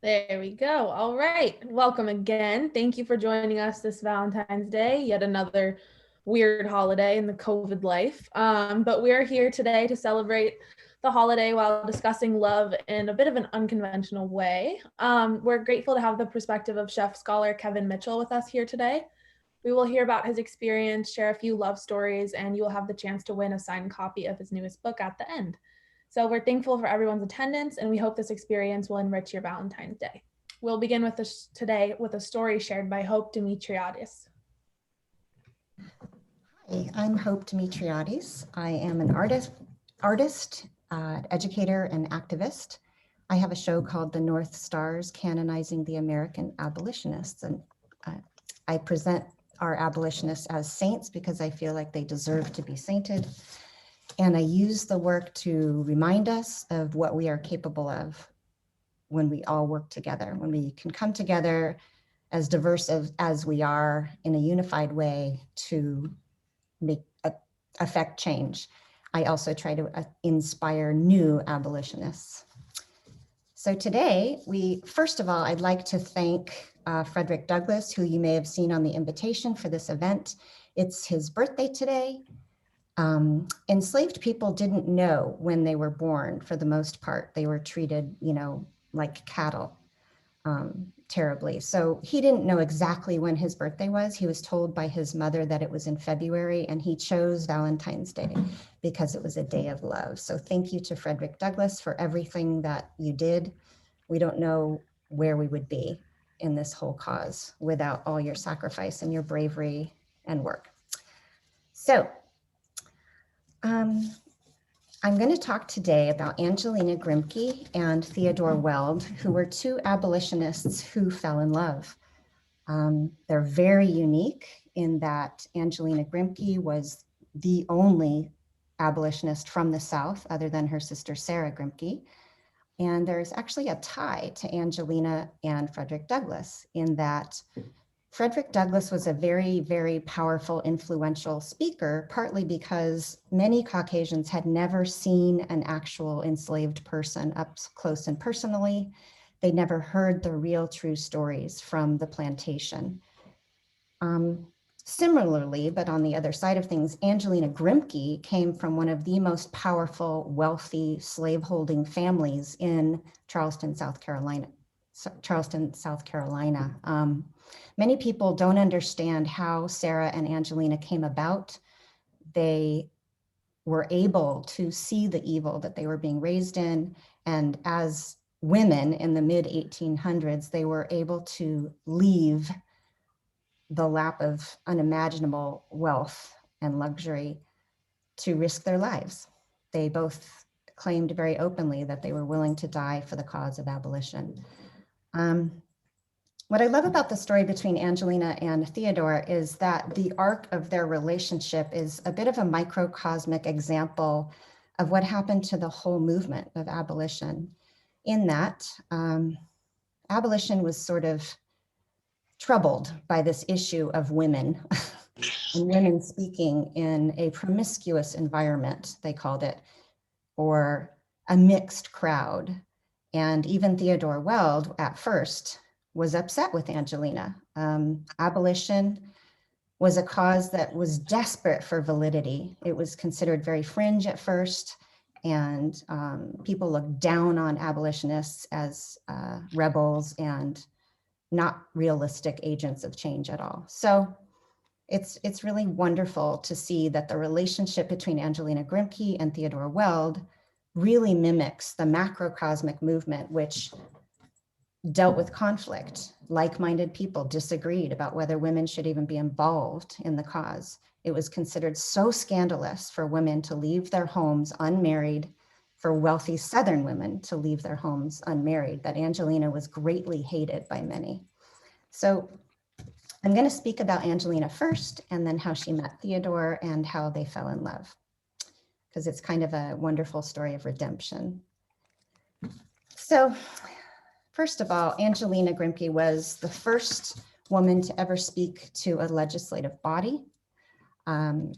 There we go. All right. Welcome again. Thank you for joining us this Valentine's Day, yet another weird holiday in the COVID life. But we're here today to celebrate the holiday while discussing love in a bit of an unconventional way. We're grateful to have the perspective of chef scholar Kevin Mitchell with us here today. We will hear about his experience, share a few love stories, and you will have the chance to win a signed copy of his newest book at the end. So we're thankful for everyone's attendance, and we hope this experience will enrich your Valentine's Day. We'll begin with this today with a story shared by Hope Dimitriadis. Hi, I'm Hope Dimitriadis. I am an artist, educator, and activist. I have a show called The North Stars, Canonizing the American Abolitionists, and I present our abolitionists as saints because I feel like they deserve to be sainted. And I use the work to remind us of what we are capable of when we all work together, when we can come together as diverse as we are in a unified way to affect change. I also try to inspire new abolitionists. So today, first of all, I'd like to thank Frederick Douglass, who you may have seen on the invitation for this event. It's his birthday today. Enslaved people didn't know when they were born, for the most part. They were treated, like cattle, terribly. So he didn't know exactly when his birthday was. He was told by his mother that it was in February, and he chose Valentine's Day because it was a day of love. So thank you to Frederick Douglass for everything that you did. We don't know where we would be in this whole cause without all your sacrifice and your bravery and work. So I'm going to talk today about Angelina Grimke and Theodore Weld, who were two abolitionists who fell in love. They're very unique in that Angelina Grimke was the only abolitionist from the South, other than her sister Sarah Grimke. And there's actually a tie to Angelina and Frederick Douglass in that Frederick Douglass was a very, very powerful, influential speaker, partly because many Caucasians had never seen an actual enslaved person up close and personally. They never heard the real true stories from the plantation. Similarly, but on the other side of things, Angelina Grimke came from one of the most powerful, wealthy slaveholding families in Charleston, South Carolina. Many people don't understand how Sarah and Angelina came about. They were able to see the evil that they were being raised in, and as women in the mid-1800s, they were able to leave the lap of unimaginable wealth and luxury to risk their lives. They both claimed very openly that they were willing to die for the cause of abolition. What I love about the story between Angelina and Theodore is that the arc of their relationship is a bit of a microcosmic example of what happened to the whole movement of abolition. In that, abolition was sort of troubled by this issue of women and women speaking in a promiscuous environment, they called it, or a mixed crowd. And even Theodore Weld at first was upset with Angelina. Abolition was a cause that was desperate for validity. It was considered very fringe at first, and people looked down on abolitionists as rebels and not realistic agents of change at all. So it's really wonderful to see that the relationship between Angelina Grimke and Theodore Weld really mimics the macrocosmic movement, which dealt with conflict. Like-minded people disagreed about whether women should even be involved in the cause. It was considered so scandalous for women to leave their homes unmarried, for wealthy Southern women to leave their homes unmarried, that Angelina was greatly hated by many. So I'm going to speak about Angelina first, and then how she met Theodore and how they fell in love, because it's kind of a wonderful story of redemption. So first of all, Angelina Grimke was the first woman to ever speak to a legislative body.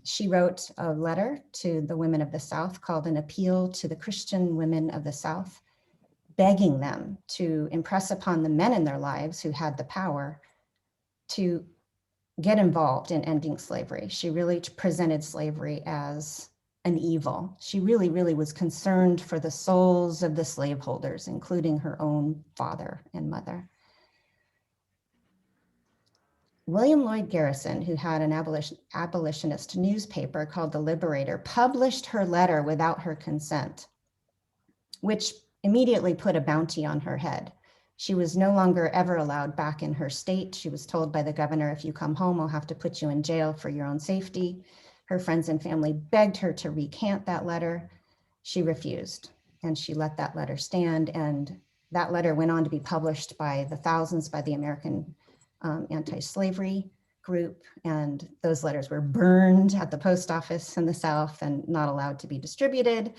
She wrote a letter to the women of the South called An Appeal to the Christian Women of the South. begging them to impress upon the men in their lives who had the power to get involved in ending slavery. She really presented slavery as an evil. She really, really was concerned for the souls of the slaveholders, including her own father and mother. William Lloyd Garrison, who had an abolitionist newspaper called The Liberator, published her letter without her consent, which immediately put a bounty on her head. She was no longer ever allowed back in her state. She was told by the governor, if you come home, I'll have to put you in jail for your own safety. Her friends and family begged her to recant that letter. She refused, and she let that letter stand. And that letter went on to be published by the thousands by the American anti-slavery group. And those letters were burned at the post office in the South and not allowed to be distributed.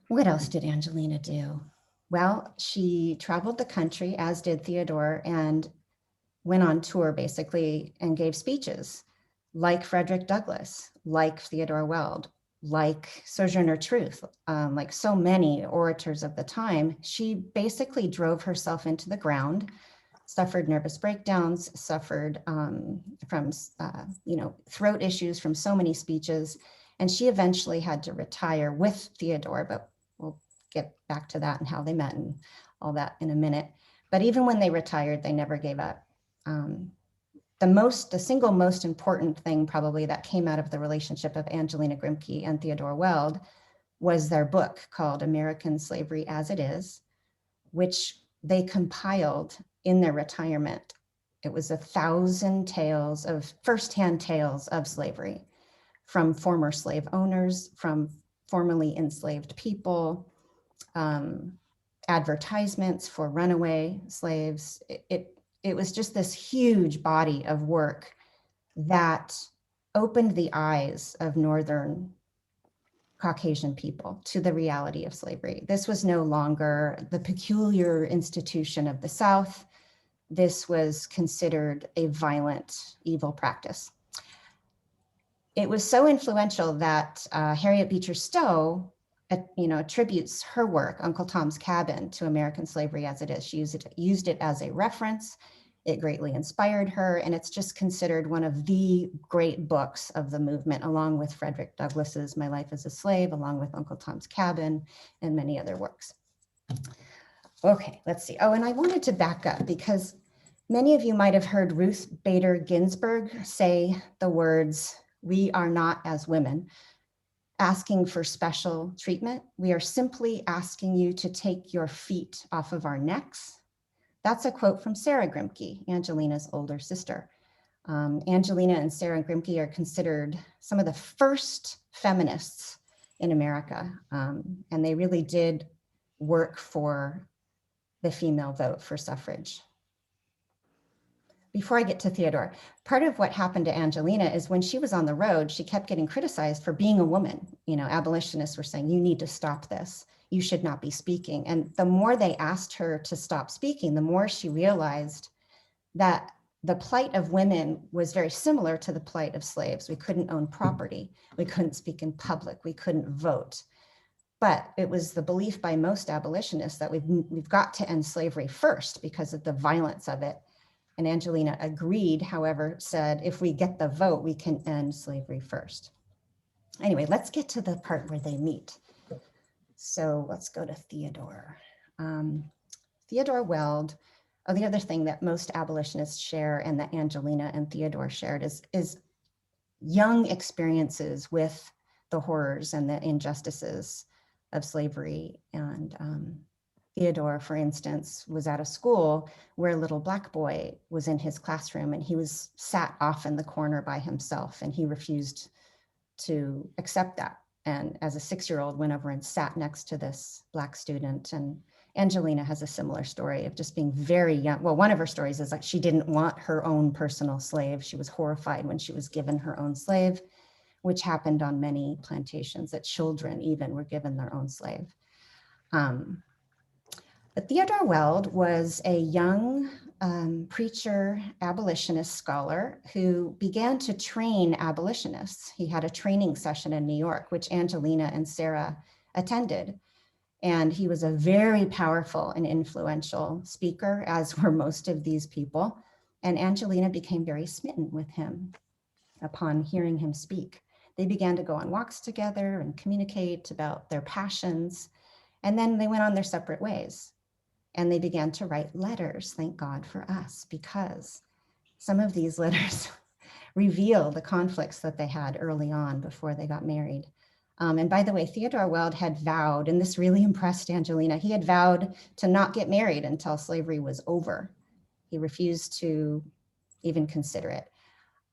What else did Angelina do? Well, she traveled the country, as did Theodore, and went on tour basically and gave speeches like Frederick Douglass, like Theodore Weld, like Sojourner Truth, like so many orators of the time. She basically drove herself into the ground, suffered nervous breakdowns, suffered from throat issues from so many speeches, and she eventually had to retire with Theodore, but we'll get back to that and how they met and all that in a minute. But even when they retired, they never gave up. The single most important thing probably that came out of the relationship of Angelina Grimke and Theodore Weld was their book called American Slavery as It Is, which they compiled in their retirement. It was 1,000 tales of firsthand tales of slavery from former slave owners, from formerly enslaved people, advertisements for runaway slaves. It was just this huge body of work that opened the eyes of Northern Caucasian people to the reality of slavery. This was no longer the peculiar institution of the South. This was considered a violent, evil practice. It was so influential that Harriet Beecher Stowe attributes her work, Uncle Tom's Cabin, to American Slavery as It Is. She used it as a reference. It greatly inspired her, and it's just considered one of the great books of the movement, along with Frederick Douglass's My Life as a Slave, along with Uncle Tom's Cabin, and many other works. Okay, let's see. Oh, and I wanted to back up because many of you might have heard Ruth Bader Ginsburg say the words, "We are not as women asking for special treatment. We are simply asking you to take your feet off of our necks." That's a quote from Sarah Grimke, Angelina's older sister. Angelina and Sarah Grimke are considered some of the first feminists in America, and they really did work for the female vote, for suffrage. Before I get to Theodore, part of what happened to Angelina is when she was on the road, she kept getting criticized for being a woman. Abolitionists were saying, you need to stop this. You should not be speaking. And the more they asked her to stop speaking, the more she realized that the plight of women was very similar to the plight of slaves. We couldn't own property. We couldn't speak in public. We couldn't vote. But it was the belief by most abolitionists that we've got to end slavery first because of the violence of it. And Angelina agreed, however, said, if we get the vote, we can end slavery first. Anyway, let's get to the part where they meet. So let's go to Theodore. Theodore Weld. Oh, the other thing that most abolitionists share and that Angelina and Theodore shared is young experiences with the horrors and the injustices of slavery. And Theodore, for instance, was at a school where a little Black boy was in his classroom and he was sat off in the corner by himself, and he refused to accept that. And as a 6-year-old went over and sat next to this Black student. And Angelina has a similar story of just being very young. Well, one of her stories is like she didn't want her own personal slave. She was horrified when she was given her own slave, which happened on many plantations, that children even were given their own slave. But Theodore Weld was a young preacher, abolitionist scholar who began to train abolitionists. He had a training session in New York, which Angelina and Sarah attended. And he was a very powerful and influential speaker, as were most of these people. And Angelina became very smitten with him upon hearing him speak. They began to go on walks together and communicate about their passions. And then they went on their separate ways. And they began to write letters, thank God for us, because some of these letters reveal the conflicts that they had early on before they got married. And by the way, Theodore Weld had vowed, and this really impressed Angelina, he had vowed to not get married until slavery was over. He refused to even consider it.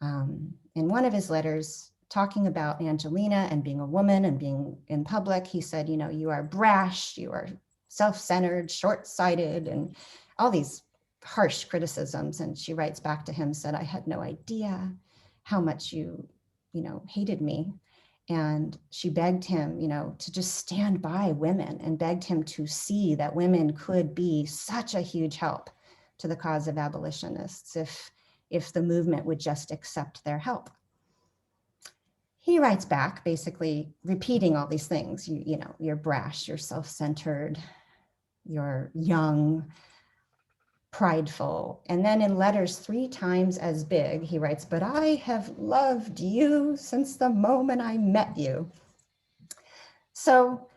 In one of his letters, talking about Angelina and being a woman and being in public, he said, you know, you are brash, you are self-centered, short-sighted, and all these harsh criticisms. And she writes back to him, said, I had no idea how much you hated me. And she begged him, to just stand by women and begged him to see that women could be such a huge help to the cause of abolitionists if the movement would just accept their help. He writes back, basically repeating all these things. You're brash, you're self-centered, you're young, prideful. And then in letters 3 times as big, he writes, but I have loved you since the moment I met you. So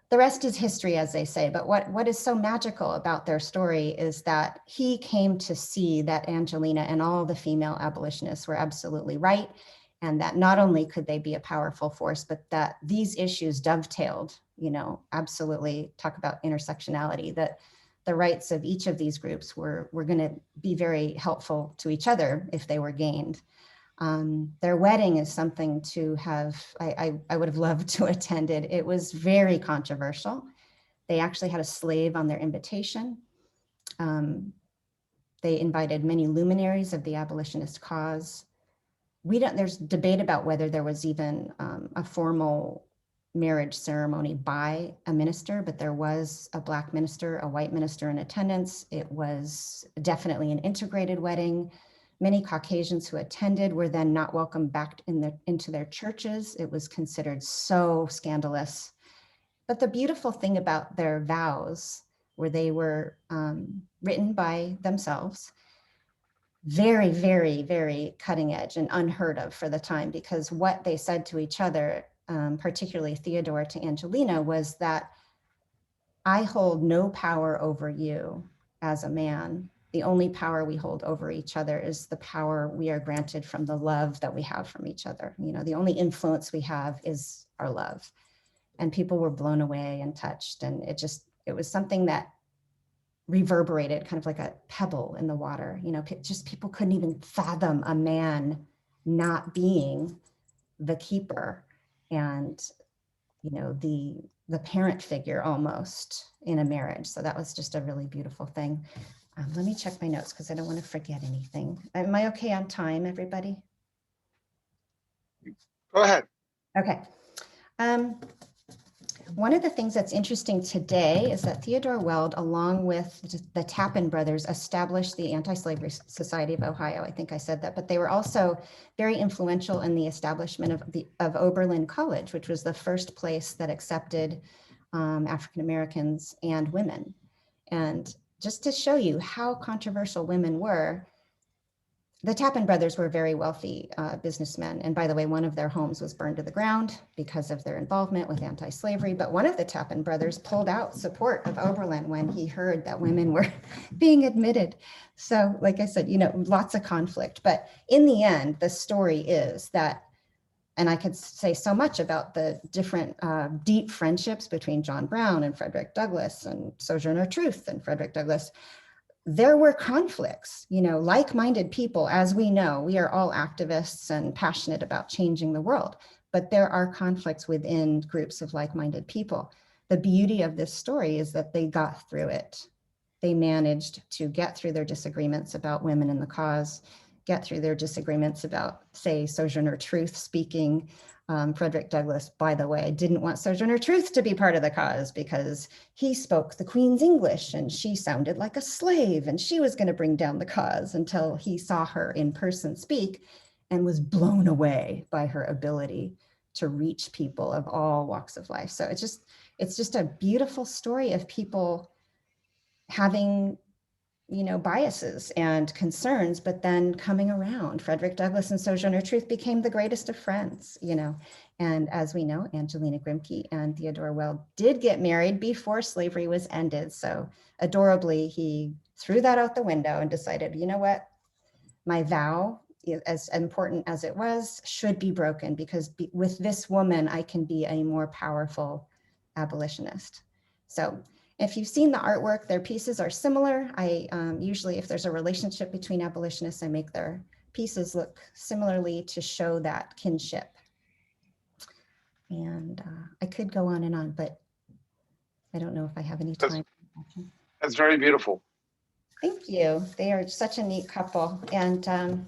the rest is history, as they say. But what is so magical about their story is that he came to see that Angelina and all the female abolitionists were absolutely right, and that not only could they be a powerful force, but that these issues dovetailed, absolutely talk about intersectionality, that the rights of each of these groups were going to be very helpful to each other if they were gained. Their wedding is something to have, I would have loved to attend it. It was very controversial. They actually had a slave on their invitation. They invited many luminaries of the abolitionist cause. There's debate about whether there was even a formal marriage ceremony by a minister, but there was a Black minister, a white minister in attendance. It was definitely an integrated wedding. Many Caucasians who attended were then not welcomed back into their churches. It was considered so scandalous. But the beautiful thing about their vows were they were written by themselves, very, very, very cutting edge and unheard of for the time, because what they said to each other, particularly Theodore to Angelina, was that I hold no power over you as a man. The only power we hold over each other is the power we are granted from the love that we have from each other. The only influence we have is our love. And people were blown away and touched. And it was something that reverberated kind of like a pebble in the water. Just people couldn't even fathom a man not being the keeper and, the parent figure almost in a marriage. So that was just a really beautiful thing. Let me check my notes because I don't want to forget anything. Am I okay on time, everybody? Go ahead. Okay. One of the things that's interesting today is that Theodore Weld, along with the Tappan brothers, established the Anti-Slavery Society of Ohio. I think I said that, but they were also very influential in the establishment of Oberlin College, which was the first place that accepted African Americans and women. And just to show you how controversial women were, the Tappan brothers were very wealthy businessmen. And by the way, one of their homes was burned to the ground because of their involvement with anti-slavery. But one of the Tappan brothers pulled out support of Oberlin when he heard that women were being admitted. So like I said, lots of conflict. But in the end, the story is that, and I could say so much about the different deep friendships between John Brown and Frederick Douglass and Sojourner Truth and Frederick Douglass. There were conflicts, like-minded people, as we know, we are all activists and passionate about changing the world, but there are conflicts within groups of like-minded people. The beauty of this story is that they got through it. They managed to get through their disagreements about women in the cause, get through their disagreements about, say, Sojourner Truth speaking. Frederick Douglass, by the way, didn't want Sojourner Truth to be part of the cause because he spoke the Queen's English and she sounded like a slave and she was going to bring down the cause, until he saw her in person speak and was blown away by her ability to reach people of all walks of life. So it's it's just a beautiful story of people having, biases and concerns, but then coming around. Frederick Douglass and Sojourner Truth became the greatest of friends, And as we know, Angelina Grimke and Theodore Weld did get married before slavery was ended. So adorably, he threw that out the window and decided, you know what, my vow, as important as it was, should be broken, because with this woman, I can be a more powerful abolitionist. So if you've seen the artwork, their pieces are similar. I usually, if there's a relationship between abolitionists, I make their pieces look similarly to show that kinship. And I could go on and on, but I don't know if I have any time. That's very beautiful. Thank you. They are such a neat couple. And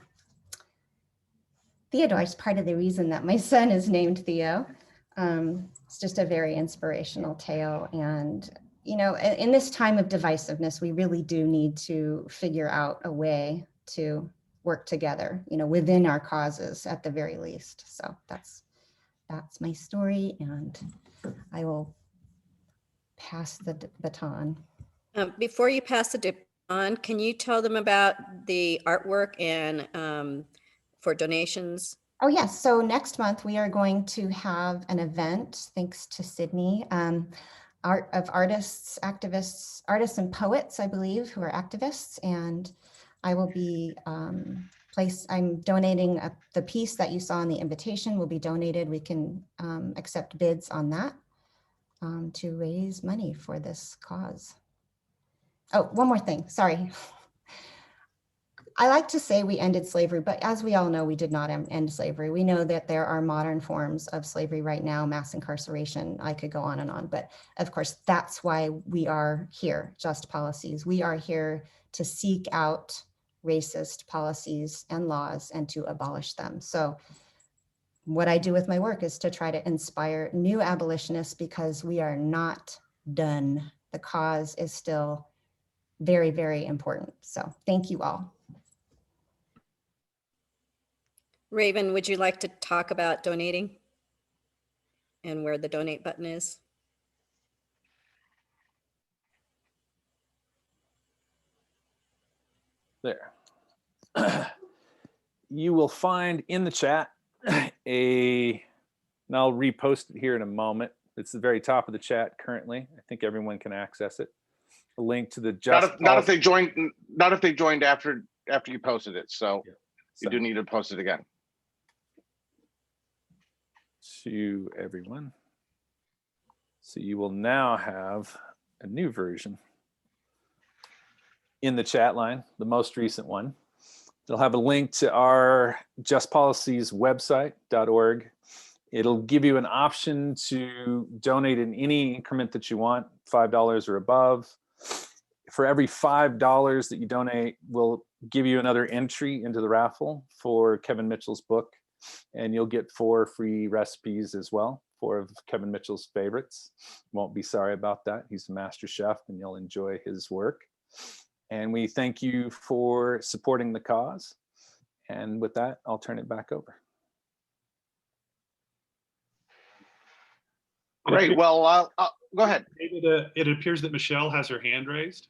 Theodore is part of the reason that my son is named Theo. It's just a very inspirational tale. And, in this time of divisiveness, we really do need to figure out a way to work together, within our causes at the very least. So that's my story, and I will pass the baton. Before you pass the baton, can you tell them about the artwork and for donations? Oh yes, so next month we are going to have an event, thanks to Sydney, artists and poets, I believe, who are activists, and I will be I'm donating the piece that you saw in the invitation will be donated. We can accept bids on that to raise money for this cause. Oh, one more thing, sorry. I like to say we ended slavery, but as we all know, we did not end slavery. We know that there are modern forms of slavery right now, mass incarceration. I could go on and on, but of course, that's why we are here, Just Policies. We are here to seek out racist policies and laws and to abolish them. So what I do with my work is to try to inspire new abolitionists, because we are not done. The cause is still very, very important. So thank you all. Raven, would you like to talk about donating and where the donate button is? There. You will find in the chat and I'll repost it here in a moment. It's the very top of the chat currently. I think everyone can access it. A link to the not if they joined after you posted it. So yeah. You do need to post it again. To everyone. So you will now have a new version in the chat line, the most recent one. They'll have a link to our Just Policies website.org. It'll give you an option to donate in any increment that you want, $5 or above. For every $5 that you donate, we'll give you another entry into the raffle for Kevin Mitchell's book. And you'll get 4 free recipes as well, 4 of Kevin Mitchell's favorites. Won't be sorry about that. He's a master chef and you'll enjoy his work. And we thank you for supporting the cause. And with that, I'll turn it back over. Great. Well, go ahead. It appears that Michelle has her hand raised.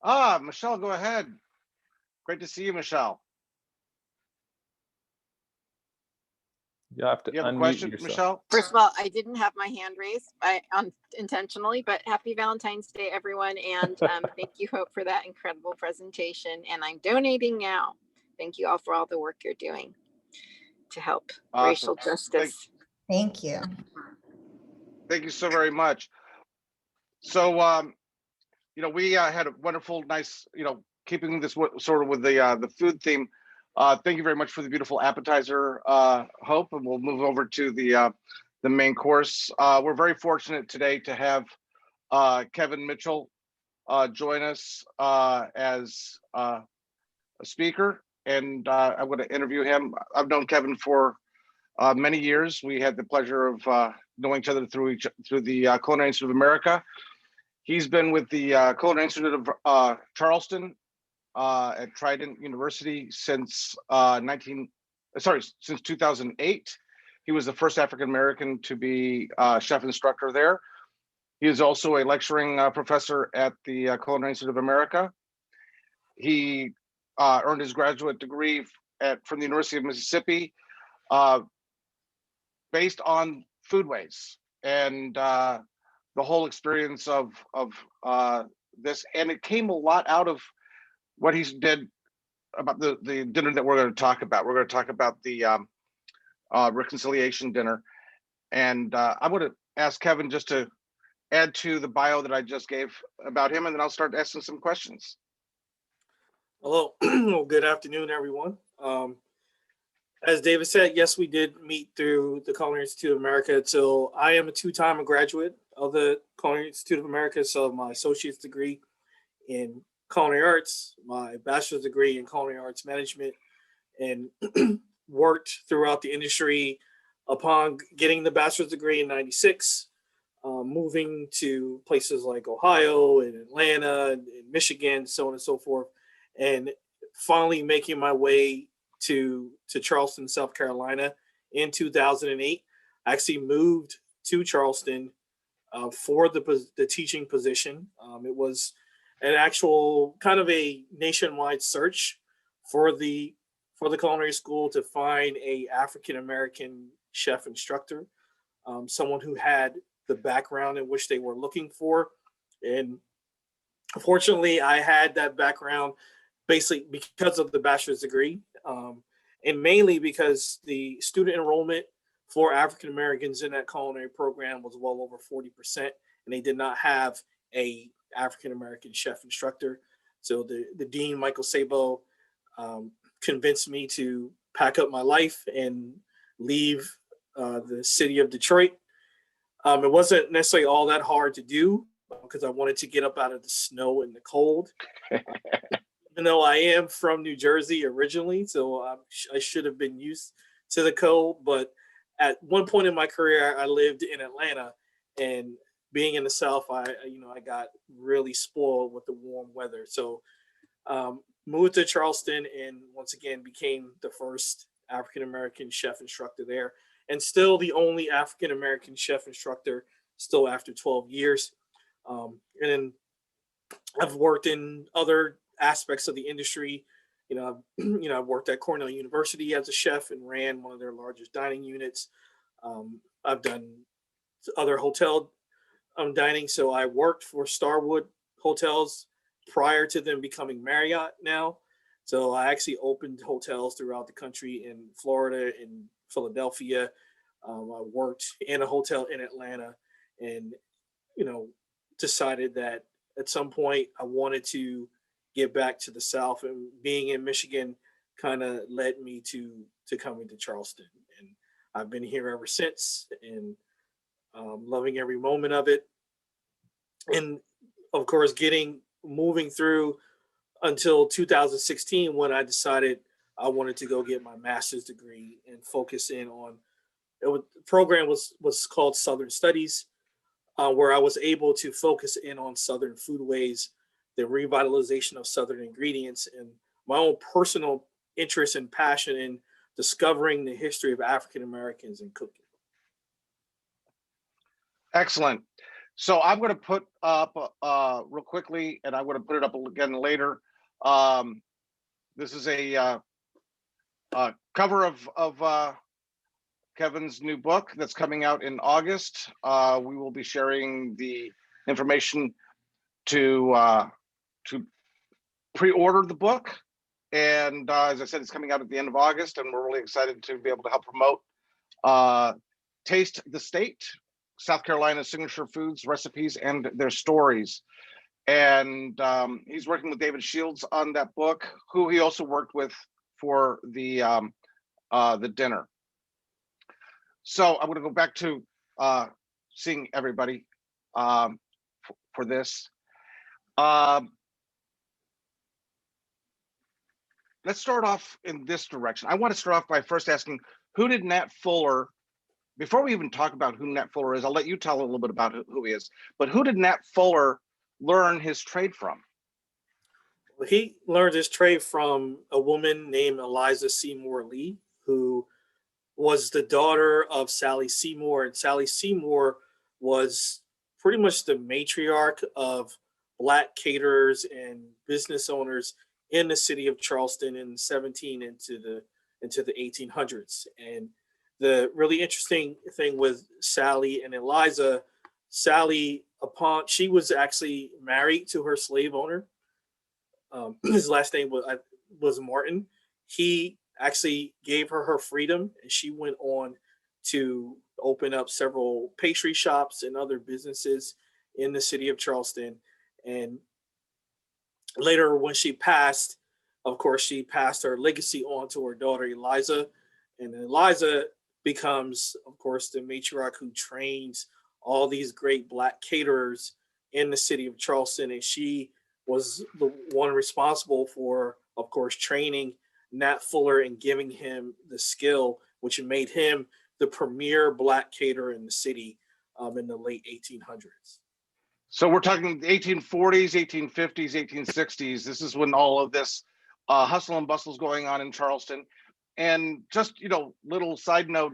Michelle, go ahead. Great to see you, Michelle. You have to you have a unmute question, yourself. Michelle? First of all, I didn't have my hand raised intentionally, but happy Valentine's Day, everyone. And thank you, Hope, for that incredible presentation. And I'm donating now. Thank you all for all the work you're doing to help racial justice. Thank you. Thank you so very much. So, we had a wonderful, nice, keeping this sort of with the food theme. Thank you very much for the beautiful appetizer, Hope, and we'll move over to the main course. We're very fortunate today to have Kevin Mitchell join us as a speaker, and I'm going to interview him. I've known Kevin for many years. We had the pleasure of knowing each other through the Culinary Institute of America. He's been with the Culinary Institute of Charleston at Trident University since 2008. He was the first African-American to be chef instructor there. He is also a lecturing professor at the Culinary Institute of America. He earned his graduate degree from the University of Mississippi based on foodways and the whole experience of this. And it came a lot out of what he did about the dinner that we're going to talk about. We're going to talk about the reconciliation dinner. And I'm going to ask Kevin just to add to the bio that I just gave about him, and then I'll start asking some questions. Hello, well, good afternoon, everyone. As David said, yes, we did meet through the Culinary Institute of America. So I am a two-time graduate of the Culinary Institute of America. So my associate's degree in culinary arts, my bachelor's degree in culinary arts management, and worked throughout the industry upon getting the bachelor's degree in '96, moving to places like Ohio and Atlanta and Michigan, so on and so forth, and finally making my way to Charleston, South Carolina in 2008. I actually moved to Charleston for the teaching position. It was an actual kind of a nationwide search for the culinary school to find a African-American chef instructor, someone who had the background in which they were looking for. And fortunately, I had that background basically because of the bachelor's degree, and mainly because the student enrollment for African Americans in that culinary program was well over 40%, and they did not have a African American chef instructor. So the dean, Michael Sabo, convinced me to pack up my life and leave the city of Detroit. It wasn't necessarily all that hard to do because I wanted to get up out of the snow and the cold. Even though I am from New Jersey originally, so I should have been used to the cold. But at one point in my career, I lived in Atlanta, and being in the South, I got really spoiled with the warm weather. So moved to Charleston, and once again became the first African American chef instructor there, and still the only African American chef instructor still after 12 years. And I've worked in other aspects of the industry. I've worked at Cornell University as a chef and ran one of their largest dining units. I've done other hotel dining. So I worked for Starwood Hotels prior to them becoming Marriott now. So I actually opened hotels throughout the country in Florida, in Philadelphia. I worked in a hotel in Atlanta, and decided that at some point I wanted to get back to the South, and being in Michigan kind of led me to coming to Charleston. And I've been here ever since, and loving every moment of it. And of course, moving through until 2016, when I decided I wanted to go get my master's degree and focus in on the program was called Southern Studies, where I was able to focus in on Southern foodways, the revitalization of Southern ingredients, and my own personal interest and passion in discovering the history of African Americans in cooking. Excellent. So I'm going to put up real quickly, and I'm going to put it up again later. This is a cover of Kevin's new book that's coming out in August. We will be sharing the information to pre-order the book. And as I said, it's coming out at the end of August, and we're really excited to be able to help promote Taste the State, South Carolina's signature foods, recipes, and their stories. And he's working with David Shields on that book, who he also worked with for the dinner. So I'm going to go back to seeing everybody for this. Let's start off in this direction. I want to start off by first asking, who did Nat Fuller, before we even talk about who Nat Fuller is, I'll let you tell a little bit about who he is, but who did Nat Fuller learn his trade from? Well, he learned his trade from a woman named Eliza Seymour Lee, who was the daughter of Sally Seymour, and Sally Seymour was pretty much the matriarch of Black caterers and business owners in the city of Charleston in 17 into the 1800s. And the really interesting thing with Sally and Eliza, Sally, she was actually married to her slave owner. His last name was Martin. He actually gave her freedom, and she went on to open up several pastry shops and other businesses in the city of Charleston. And later, when she passed, of course, she passed her legacy on to her daughter Eliza, and Eliza becomes, of course, the matriarch who trains all these great Black caterers in the city of Charleston. And she was the one responsible for, of course, training Nat Fuller and giving him the skill, which made him the premier Black caterer in the city in the late 1800s. So we're talking 1840s, 1850s, 1860s. This is when all of this hustle and bustle is going on in Charleston. And just, little side note,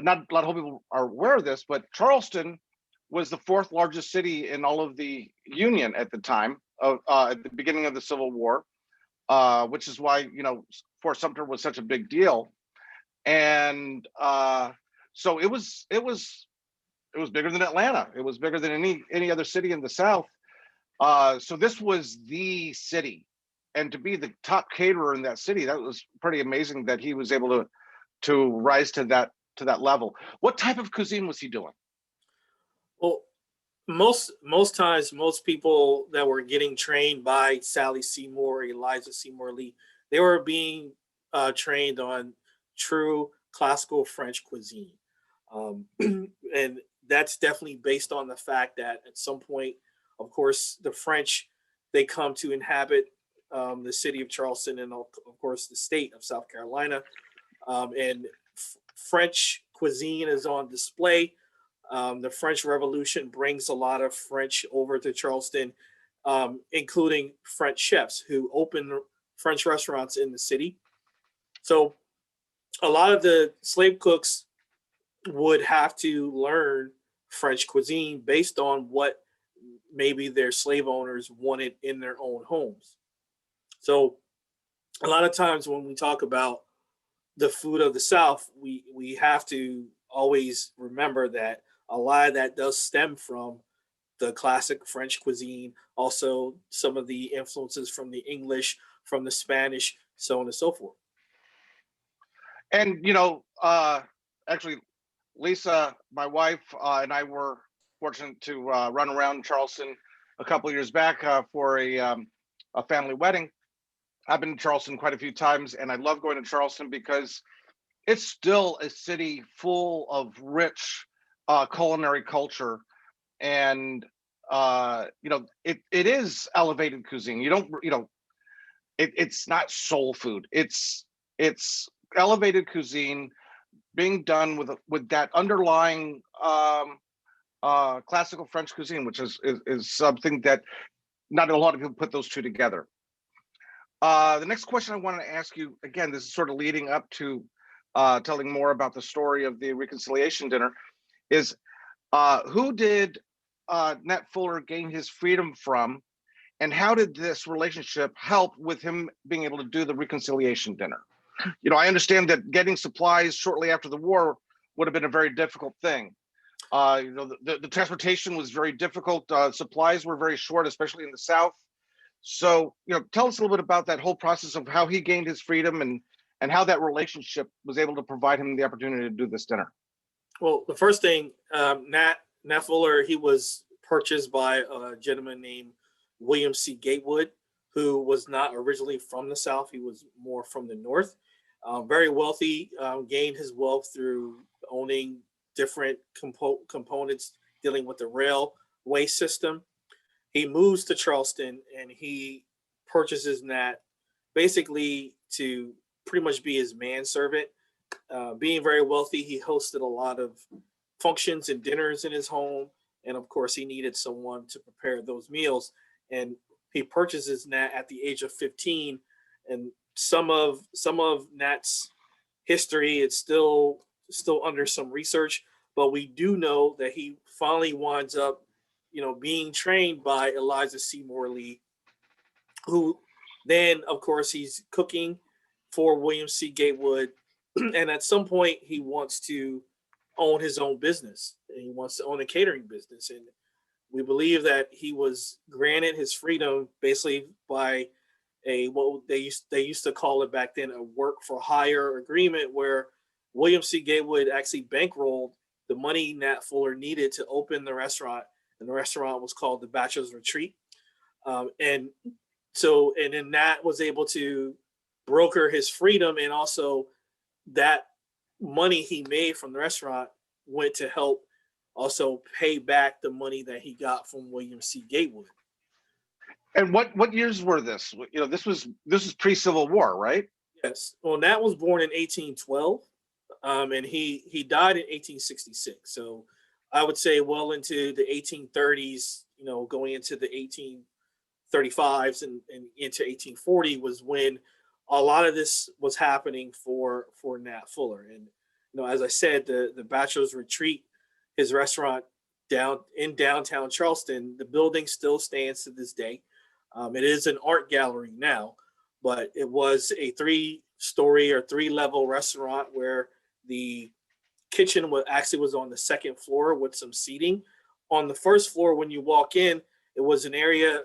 not a lot of people are aware of this, but Charleston was the fourth largest city in all of the Union at the time of at the beginning of the Civil War, which is why, Fort Sumter was such a big deal. And so it was bigger than Atlanta. It was bigger than any other city in the South. So this was the city, and to be the top caterer in that city, that was pretty amazing that he was able to rise to that level. What type of cuisine was he doing? Well, most times, most people that were getting trained by Sally Seymour, Eliza Seymour Lee, they were being trained on true classical French cuisine. And that's definitely based on the fact that at some point, of course, the French, they come to inhabit the city of Charleston and, of course, the state of South Carolina. And French cuisine is on display. The French Revolution brings a lot of French over to Charleston, including French chefs who open French restaurants in the city. So a lot of the slave cooks would have to learn French cuisine based on what maybe their slave owners wanted in their own homes. So a lot of times when we talk about the food of the South, we have to always remember that a lot of that does stem from the classic French cuisine, also some of the influences from the English, from the Spanish, so on and so forth. And, actually, Lisa, my wife, and I were fortunate to run around Charleston a couple of years back for a family wedding. I've been to Charleston quite a few times, and I love going to Charleston because it's still a city full of rich culinary culture. And, it is elevated cuisine. It's not soul food. It's elevated cuisine being done with that underlying classical French cuisine, which is something that not a lot of people put those two together. The next question I wanted to ask you, again, this is sort of leading up to telling more about the story of the reconciliation dinner, is who did Nat Fuller gain his freedom from, and how did this relationship help with him being able to do the reconciliation dinner? I understand that getting supplies shortly after the war would have been a very difficult thing. The transportation was very difficult. Supplies were very short, especially in the South. So, tell us a little bit about that whole process of how he gained his freedom and how that relationship was able to provide him the opportunity to do this dinner. Well, the first thing, Nat Fuller, he was purchased by a gentleman named William C. Gatewood, who was not originally from the South. He was more from the North. Very wealthy, gained his wealth through owning different components dealing with the railway system. He moves to Charleston and he purchases Nat basically to pretty much be his manservant. Being very wealthy, he hosted a lot of functions and dinners in his home. And of course, he needed someone to prepare those meals. And he purchases Nat at the age of 15. And some of Nat's history. It's still under some research, but we do know that he finally winds up, being trained by Eliza Seymour Lee, who then, of course, he's cooking for William C. Gatewood. And at some point, he wants to own his own business. And he wants to own a catering business. And we believe that he was granted his freedom basically by what they used to call it back then, a work for hire agreement, where William C. Gatewood actually bankrolled the money Nat Fuller needed to open the restaurant. And the restaurant was called the Bachelor's Retreat. And then Nat was able to broker his freedom, and also that money he made from the restaurant went to help also pay back the money that he got from William C. Gatewood. And what years were this? This was pre-Civil War, right? Yes. Well, Nat was born in 1812, and he died in 1866. So I would say well into the 1830s, going into the 1835s and into 1840 was when a lot of this was happening for Nat Fuller. And as I said, the Bachelor's Retreat, his restaurant in downtown Charleston, the building still stands to this day. It is an art gallery now, but it was a 3-story or 3-level restaurant where the kitchen was on the second floor with some seating. On the first floor, when you walk in, it was an area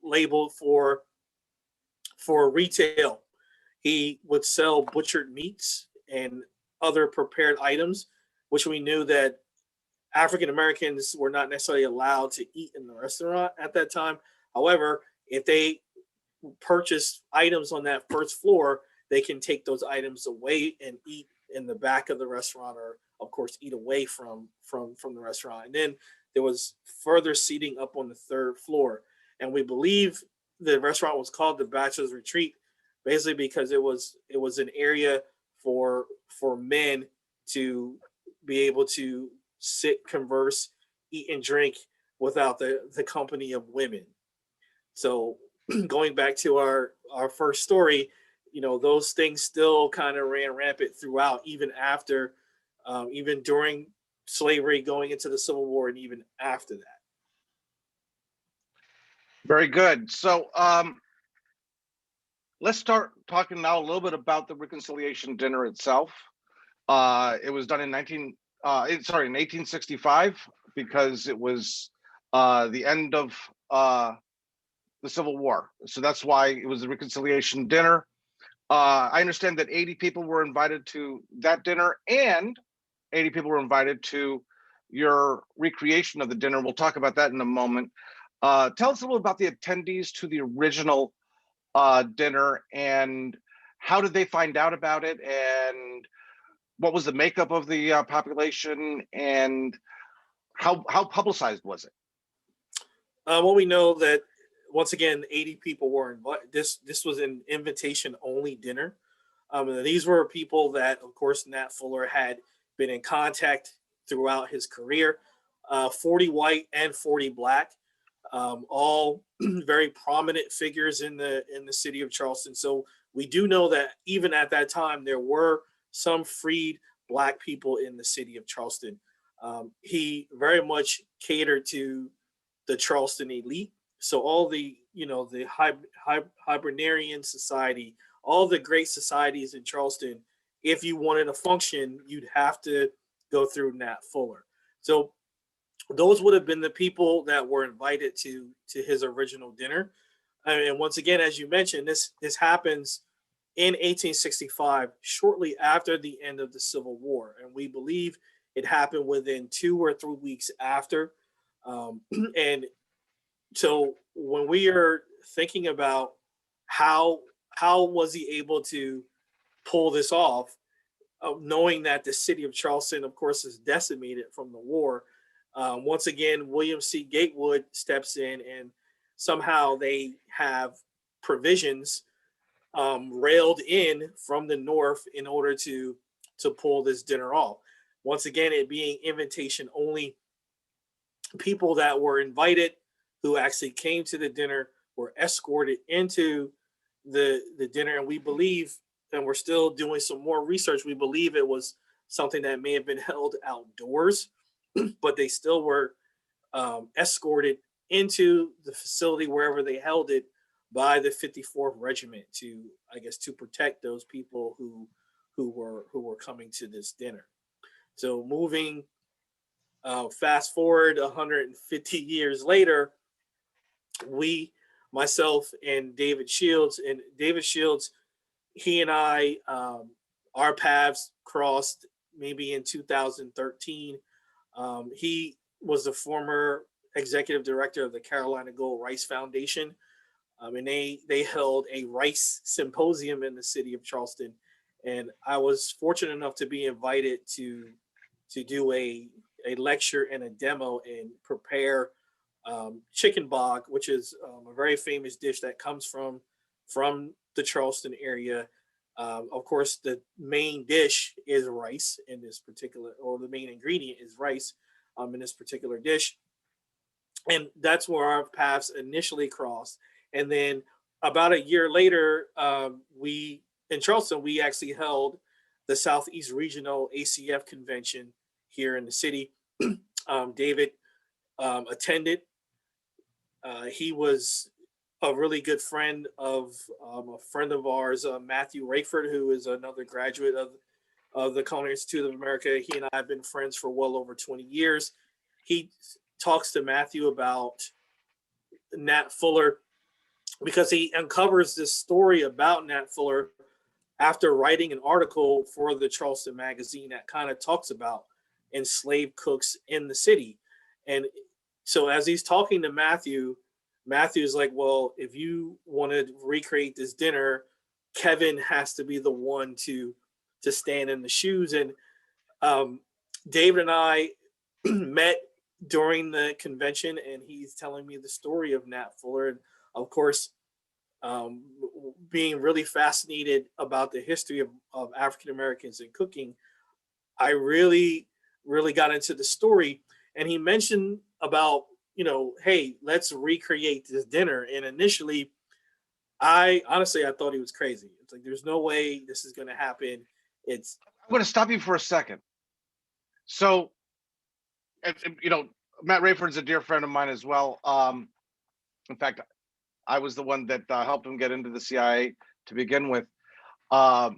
labeled for retail. He would sell butchered meats and other prepared items, which we knew that African Americans were not necessarily allowed to eat in the restaurant at that time. However, if they purchase items on that first floor, they can take those items away and eat in the back of the restaurant, or of course eat away from the restaurant. And then there was further seating up on the 3rd floor. And we believe the restaurant was called the Bachelor's Retreat basically because it was an area for men to be able to sit, converse, eat, and drink without the company of women. So going back to our first story, those things still kind of ran rampant throughout, even after, even during slavery, going into the Civil War, and even after that. Very good. So let's start talking now a little bit about the reconciliation dinner itself. It was done in 1865 because it was the end of the Civil War. So that's why it was the reconciliation dinner. I understand that 80 people were invited to that dinner, and 80 people were invited to your recreation of the dinner. We'll talk about that in a moment. Tell us a little about the attendees to the original dinner, and how did they find out about it, and what was the makeup of the population, and how publicized was it? Well, we know that once again, 80 people were invited. This was an invitation-only dinner. These were people that, of course, Nat Fuller had been in contact throughout his career. 40 white and 40 black, all very prominent figures in the city of Charleston. So we do know that even at that time, there were some freed black people in the city of Charleston. He very much catered to the Charleston elite. So all the Hibernian Society, all the great societies in Charleston, if you wanted a function, you'd have to go through Nat Fuller. So those would have been the people that were invited to his original dinner. And once again, as you mentioned, this happens in 1865, shortly after the end of the Civil War. And we believe it happened within 2 or 3 weeks after. And so when we are thinking about how was he able to pull this off, knowing that the city of Charleston, of course, is decimated from the war, once again, William C. Gatewood steps in, and somehow they have provisions railed in from the north in order to pull this dinner off. Once again, it being invitation only, people that were invited who actually came to the dinner were escorted into the dinner. And we believe and we're still doing some more research, we believe it was something that may have been held outdoors, but they still were escorted into the facility wherever they held it by the 54th Regiment to, I guess, to protect those people who were coming to this dinner. So moving fast forward 150 years later, myself and David Shields, he and I, our paths crossed maybe in 2013. He was the former executive director of the Carolina Gold Rice Foundation. And they held a rice symposium in the city of Charleston. And I was fortunate enough to be invited to do a lecture and a demo and prepare chicken bog, which is a very famous dish that comes from the Charleston area. Of course, the main dish is rice in this particular, or the main ingredient is rice in this particular dish. And that's where our paths initially crossed. And then about a year later, in Charleston, we actually held the Southeast Regional ACF Convention here in the city. David attended. He was a really good friend of a friend of ours, Matthew Rayford, who is another graduate of the Culinary Institute of America. He and I have been friends for well over 20 years. He talks to Matthew about Nat Fuller because he uncovers this story about Nat Fuller after writing an article for the Charleston magazine that kind of talks about enslaved cooks in the city. And so as he's talking to Matthew's like, well, if you want to recreate this dinner, Kevin has to be the one to stand in the shoes. And David and I met during the convention, and he's telling me the story of Nat Fuller. And of course, being really fascinated about the history of African Americans in cooking, I really got into the story. And he mentioned about, hey, let's recreate this dinner. And initially, I thought he was crazy. It's like, there's no way this is going to happen. I'm going to stop you for a second. So, Matt Rayford's a dear friend of mine as well. In fact, I was the one that helped him get into the CIA to begin with. But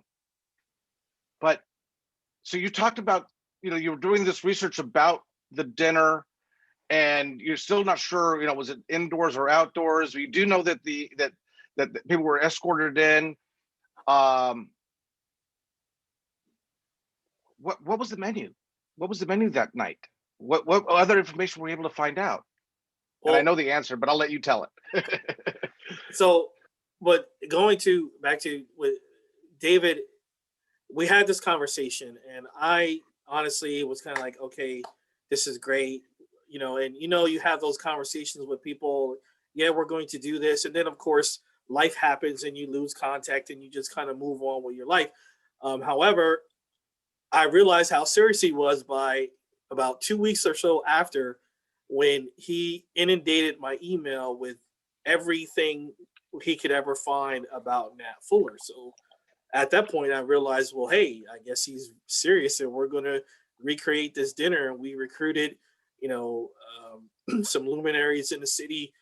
so you talked about, you were doing this research about the dinner, and you're still not sure, was it indoors or outdoors? We do know that that people were escorted in. What was the menu? What was the menu that night? What other information were you able to find out? Well, and I know the answer, but I'll let you tell it. So, but back to with David, we had this conversation, and I honestly was kind of like, okay, this is great, and you have those conversations with people. Yeah, we're going to do this, and then of course life happens, and you lose contact, and you just kind of move on with your life. However, I realized how serious he was by about 2 weeks or so after, when he inundated my email with everything he could ever find about Nat Fuller. So at that point, I realized, well, hey, I guess he's serious, and we're going to recreate this dinner. And we recruited, some luminaries in the city.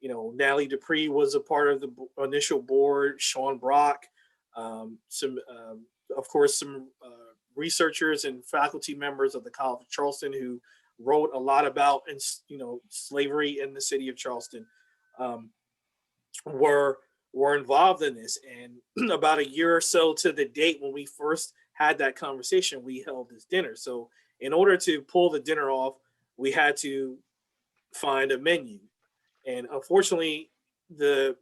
Natalie Dupree was a part of the initial board, Sean Brock, some researchers and faculty members of the College of Charleston who wrote a lot about, slavery in the city of Charleston, were involved in this. And about a year or so to the date when we first had that conversation, we held this dinner. So in order to pull the dinner off, we had to find a menu. And unfortunately, the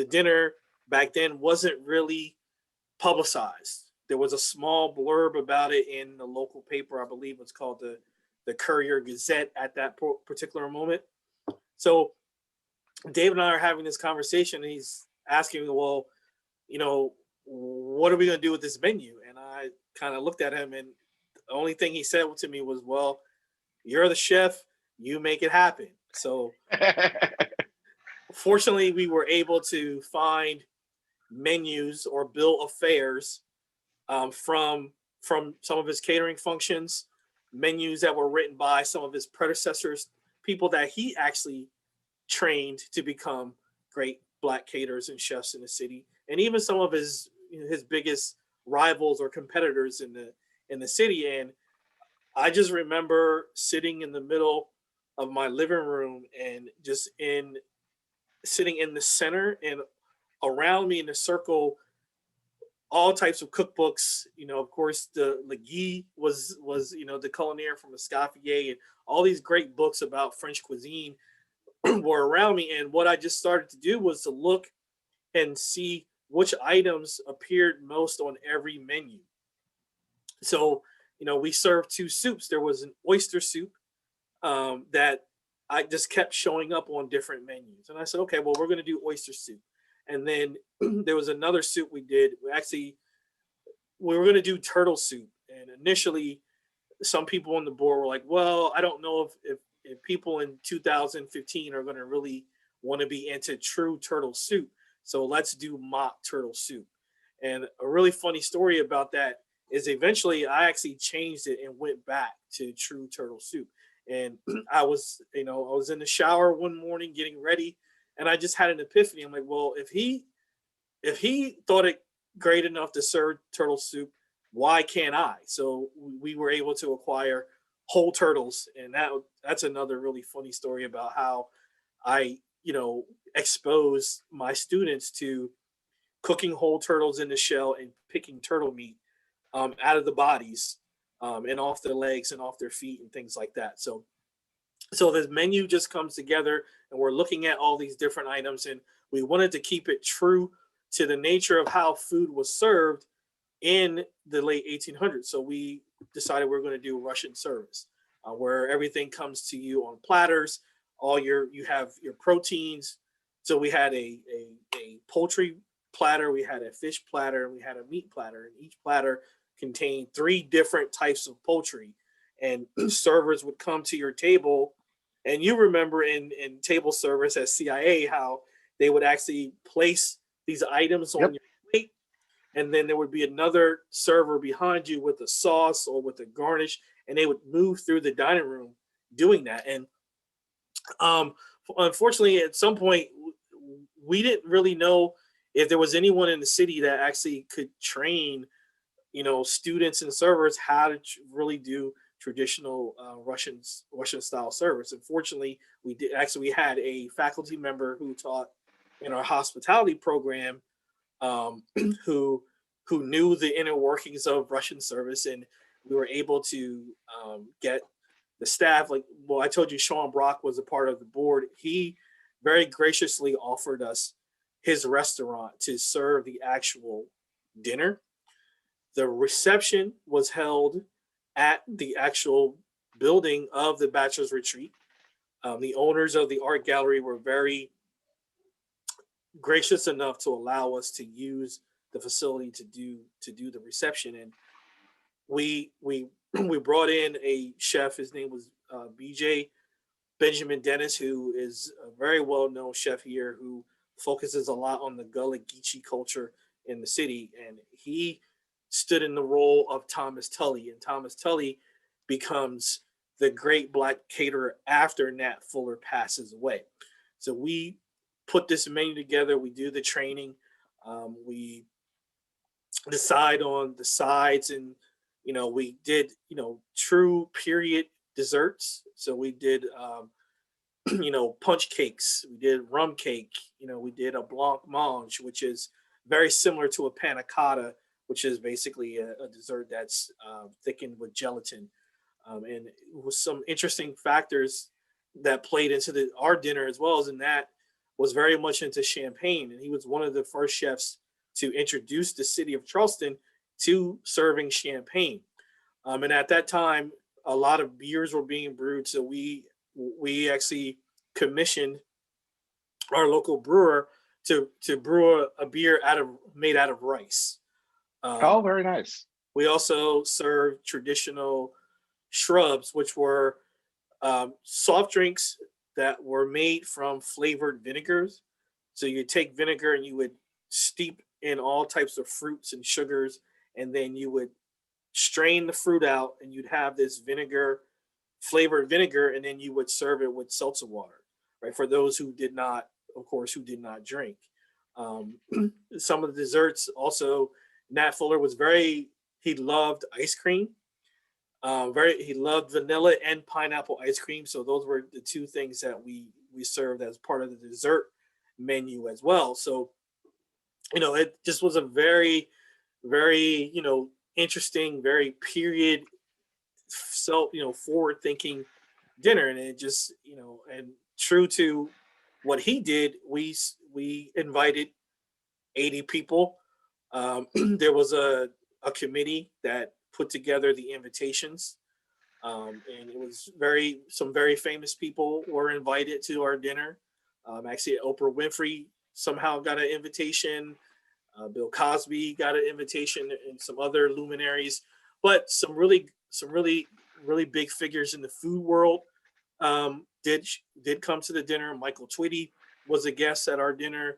dinner back then wasn't really publicized. There was a small blurb about it in the local paper. I believe it's called the Courier Gazette at that particular moment. So David and I are having this conversation, and he's asking me, well, what are we going to do with this menu? And I kind of looked at him, and the only thing he said to me was, well, you're the chef, you make it happen. So fortunately, we were able to find menus or bill of fares from some of his catering functions, menus that were written by some of his predecessors, people that he actually trained to become great Black caterers and chefs in the city, and even some of his biggest rivals or competitors in the city. And I just remember sitting in the middle of my living room and just sitting in the center, and around me in a circle, all types of cookbooks. Of course, the Legui was the culinary from Escoffier, and all these great books about French cuisine were around me. And what I just started to do was to look and see which items appeared most on every menu. So, we served two soups. There was an oyster soup that I just kept showing up on different menus. And I said, okay, well, we're going to do oyster soup. And then there was another soup we did. We were going to do turtle soup. And initially, some people on the board were like, well, I don't know if people in 2015 are going to really want to be into true turtle soup. So let's do mock turtle soup. And a really funny story about that is eventually I actually changed it and went back to true turtle soup. And I was in the shower one morning getting ready, and I just had an epiphany. I'm like, well, if he thought it great enough to serve turtle soup, why can't I? So we were able to acquire whole turtles, and that's another really funny story about how I expose my students to cooking whole turtles in the shell and picking turtle meat out of the bodies and off their legs and off their feet and things like that. So this menu just comes together, and we're looking at all these different items, and we wanted to keep it true to the nature of how food was served in the late 1800s. So we decided we're going to do Russian service, where everything comes to you on platters. You have your proteins. So we had a poultry platter, we had a fish platter, and we had a meat platter, and each platter contained 3 different types of poultry. And servers would come to your table, and you remember in table service at CIA how they would actually place these items on your plate, and then there would be another server behind you with a sauce or with a garnish, and they would move through the dining room doing that. And unfortunately, at some point, we didn't really know if there was anyone in the city that actually could train, students and servers how to really do traditional Russian style service. Unfortunately, we had a faculty member who taught in our hospitality program, who knew the inner workings of Russian service, and we were able to get the staff. I told you Sean Brock was a part of the board. He very graciously offered us his restaurant to serve the actual dinner. The reception was held at the actual building of the Bachelor's Retreat. The owners of the art gallery were very gracious enough to allow us to use the facility to do the reception. And we brought in a chef. His name was BJ Benjamin Dennis, who is a very well-known chef here, who focuses a lot on the Gullah Geechee culture in the city. And he stood in the role of Thomas Tully, and Thomas Tully becomes the great Black caterer after Nat Fuller passes away. So we put this menu together, we do the training, we decide on the sides, and we did true period desserts. So we did punch cakes, we did rum cake, we did a blancmange, which is very similar to a panna cotta, which is basically a dessert that's thickened with gelatin. And it was some interesting factors that played into our dinner as well, as in that was very much into champagne. And he was one of the first chefs to introduce the city of Charleston to serving champagne. And at that time, a lot of beers were being brewed. So we actually commissioned our local brewer to brew a beer made out of rice. Very nice. We also served traditional shrubs, which were soft drinks that were made from flavored vinegars. So you take vinegar and you would steep in all types of fruits and sugars, and then you would strain the fruit out, and you'd have this flavored vinegar, and then you would serve it with seltzer water, right? For those who did not, of course, who did not drink. Some of the desserts also, Nat Fuller he loved ice cream. He loved vanilla and pineapple ice cream. So those were the two things that we served as part of the dessert menu as well. So, it just was a very, very, interesting, very period, forward thinking dinner. And it just, and true to what he did, we invited 80 people. There was a committee that put together the invitations, and it was some very famous people were invited to our dinner. Actually, Oprah Winfrey somehow got an invitation. Bill Cosby got an invitation, and some other luminaries, but some really big figures in the food world did come to the dinner. Michael Twitty was a guest at our dinner.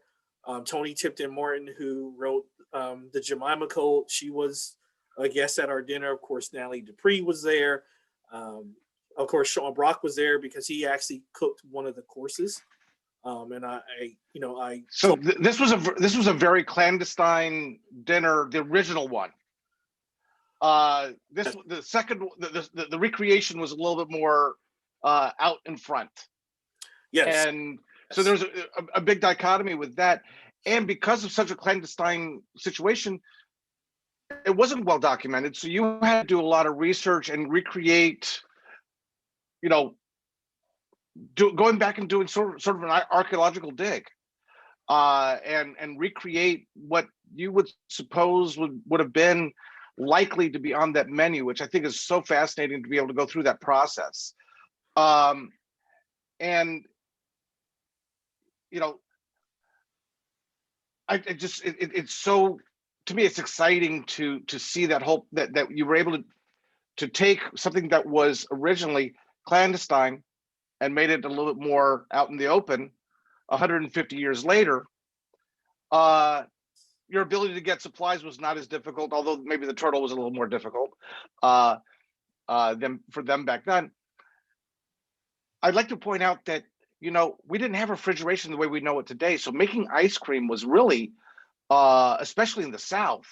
Tony Tipton Morton, who wrote the Jemima Code, she was a guest at our dinner. Of course, Natalie Dupree was there. Of course, Sean Brock was there because he actually cooked one of the courses. This was a very clandestine dinner, the original one. The recreation was a little bit more out in front. Yes. And so there's a big dichotomy with that. And because of such a clandestine situation, it wasn't well documented. So you had to do a lot of research and recreate, going back and doing sort of an archaeological dig, and recreate what you would suppose would have been likely to be on that menu, which I think is so fascinating to be able to go through that process. It's so, to me, it's exciting to see that that you were able to take something that was originally clandestine and made it a little bit more out in the open 150 years later. Your ability to get supplies was not as difficult, although maybe the turtle was a little more difficult than for them back then. I'd like to point out that, we didn't have refrigeration the way we know it today. So making ice cream was really, especially in the South,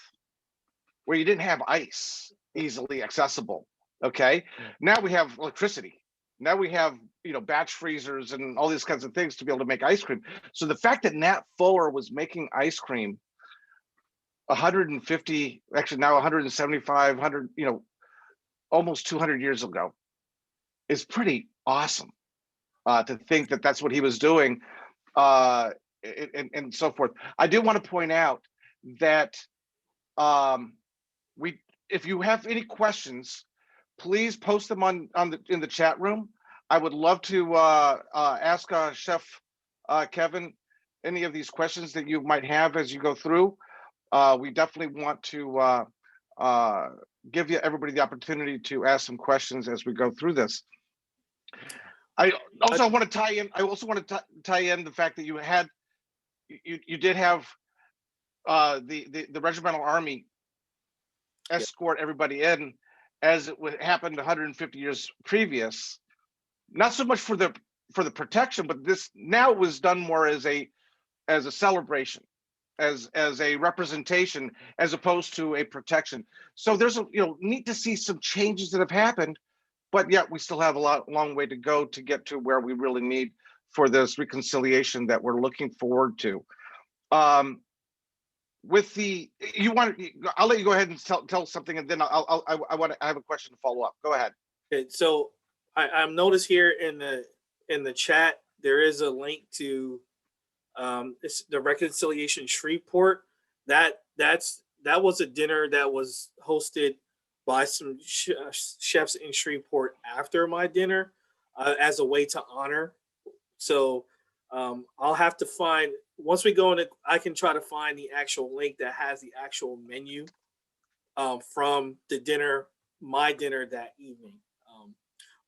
where you didn't have ice easily accessible. Okay. Now we have electricity. Now we have, batch freezers and all these kinds of things to be able to make ice cream. So the fact that Nat Fuller was making ice cream 150, actually now 175, almost 200 years ago is pretty awesome. To think that that's what he was doing, and so forth. I do want to point out that if you have any questions, please post them in the chat room. I would love to ask Chef Kevin any of these questions that you might have as you go through. We definitely want to give everybody the opportunity to ask some questions as we go through this. I also want to tie in. tie in the fact that you did have the regimental army escort everybody in, as it would happen 150 years previous. Not so much for the protection, but this now was done more as a celebration, as a representation, as opposed to a protection. So there's neat to see some changes that have happened. But yet we still have a long way to go to get to where we really need for this reconciliation that we're looking forward to. I'll let you go ahead and tell something, and then I have a question to follow up. Go ahead. Okay, so I'm noticed here in the chat there is a link to the Reconciliation Shreveport. That was a dinner that was hosted by some chefs in Shreveport after my dinner, as a way to honor. So I'll have to find, once we go in, I can try to find the actual link that has the actual menu from the dinner, my dinner that evening.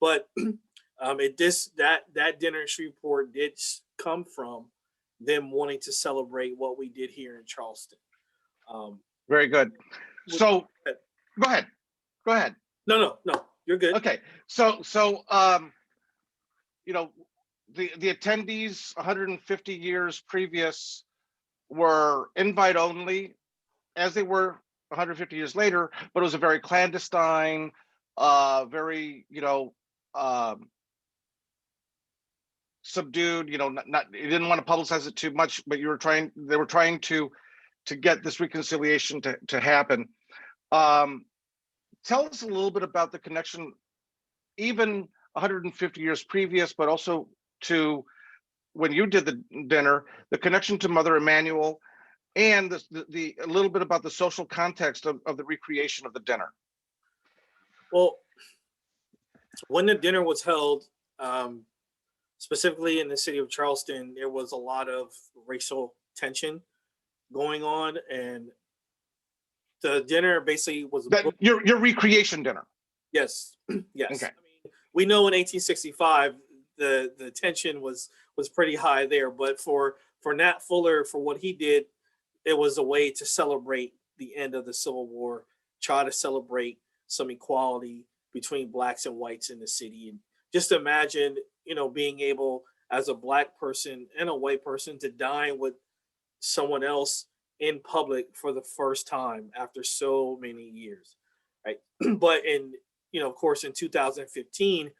But that dinner in Shreveport did come from them wanting to celebrate what we did here in Charleston. Very good. So go ahead. Go ahead. No, you're good. Okay. So you know, the attendees 150 years previous were invite only, as they were 150 years later, but it was a very clandestine, very, subdued, not you didn't want to publicize it too much, but they were trying to get this reconciliation to happen. Tell us a little bit about the connection, even 150 years previous, but also to when you did the dinner, the connection to Mother Emanuel, and the a little bit about the social context of the recreation of the dinner. Well, when the dinner was held, specifically in the city of Charleston, there was a lot of racial tension going on, and the dinner basically was your recreation dinner. Yes, yes. Okay. I mean, we know in 1865 the tension was pretty high there, but for Nat Fuller, for what he did, it was a way to celebrate the end of the Civil War, try to celebrate some equality between blacks and whites in the city. And just imagine, being able as a black person and a white person to dine with someone else in public for the first time after so many years, right? But of course, in 2015,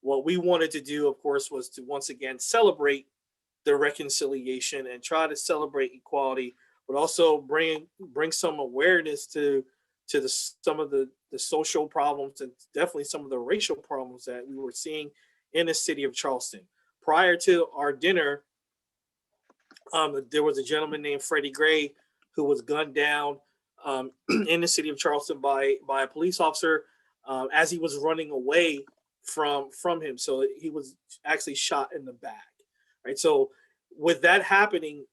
what we wanted to do, of course, was to once again celebrate the reconciliation and try to celebrate equality, but also bring some awareness to some of the social problems and definitely some of the racial problems that we were seeing in the city of Charleston. Prior to our dinner, there was a gentleman named Freddie Gray who was gunned down in the city of Charleston by a police officer as he was running away from him. So he was actually shot in the back, right? So with that happening,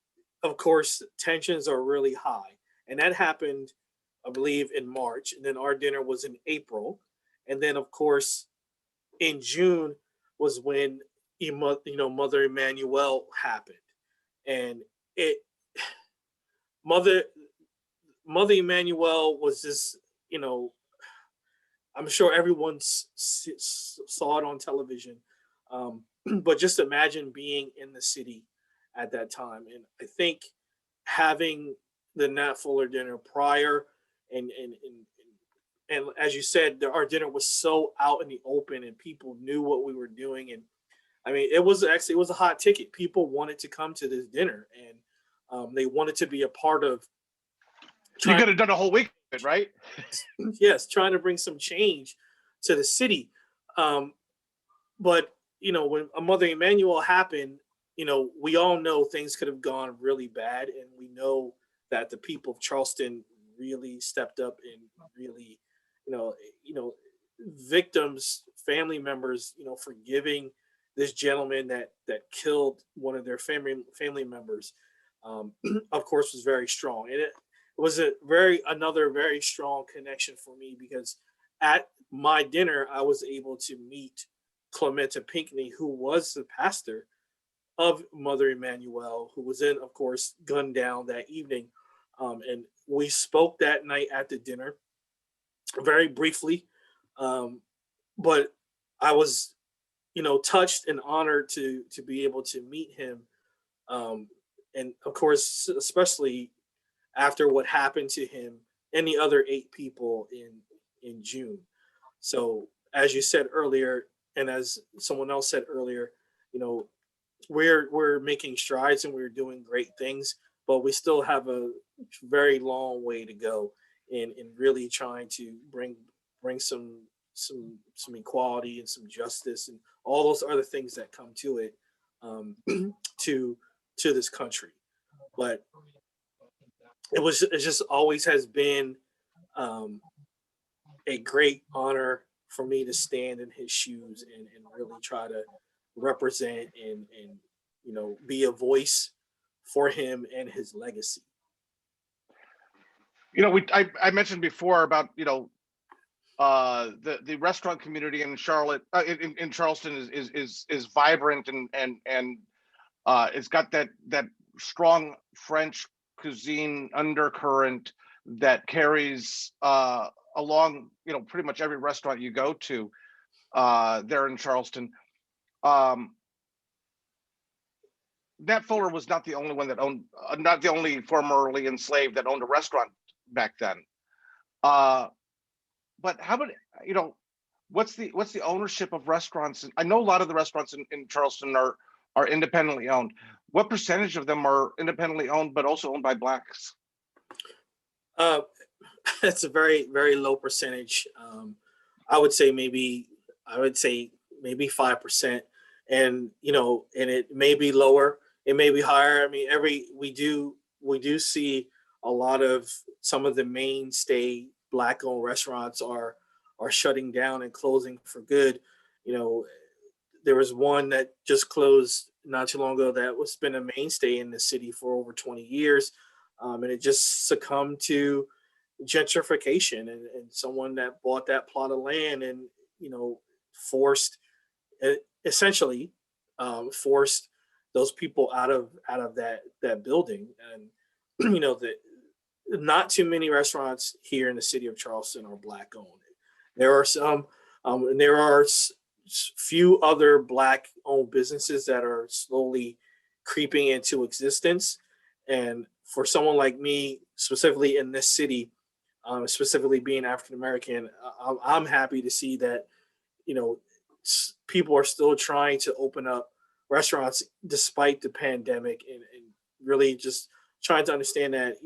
of course, tensions are really high. And that happened, I believe, in March. And then our dinner was in April. And then, of course, in June was when Mother Emanuel happened. And Mother Emanuel was this, I'm sure everyone saw it on television. But just imagine being in the city at that time. And I think having the Nat Fuller dinner prior and as you said, our dinner was so out in the open and people knew what we were doing. And I mean, it was a hot ticket. People wanted to come to this dinner and they wanted to be a part of. You could have done a whole week, right? Yes, trying to bring some change to the city. But, when a Mother Emanuel happened, we all know things could have gone really bad. And we know that the people of Charleston really stepped up and really, victims, family members, forgiving this gentleman that killed one of their family members, of course, was very strong. And it was another very strong connection for me, because at my dinner, I was able to meet Clementa Pinckney, who was the pastor of Mother Emanuel, who was of course, gunned down that evening. And we spoke that night at the dinner very briefly. But I was, touched and honored to be able to meet him. And of course, especially after what happened to him and the other 8 people in June. So as you said earlier, and as someone else said earlier, we're making strides and we're doing great things, but we still have a very long way to go in really trying to bring some equality and some justice and all those other things that come to it, to this country. But it just always has been a great honor for me to stand in his shoes and really try to represent and be a voice for him and his legacy. I mentioned before about the restaurant community in Charlotte, in Charleston is vibrant and it's got that strong French cuisine undercurrent that carries along, pretty much every restaurant you go to there in Charleston. Nat Fuller was not the only one that owned, not the only formerly enslaved that owned a restaurant back then. But how about, what's the ownership of restaurants? I know a lot of the restaurants in Charleston are independently owned. What percentage of them are independently owned, but also owned by Blacks? It's a very, very low percentage. I would say maybe 5%, and and it may be lower, it may be higher. I mean, we do see a lot of some of the mainstay Black-owned restaurants are shutting down and closing for good. There was one that just closed not too long ago that was been a mainstay in the city for over 20 years, and it just succumbed to gentrification and someone that bought that plot of land and forced essentially forced those people out of that building. And not too many restaurants here in the city of Charleston are Black owned. There are some, and there are few other Black owned businesses that are slowly creeping into existence. And for someone like me, specifically in this city, specifically being African American, I'm happy to see that people are still trying to open up restaurants despite the pandemic, and really just trying to understand that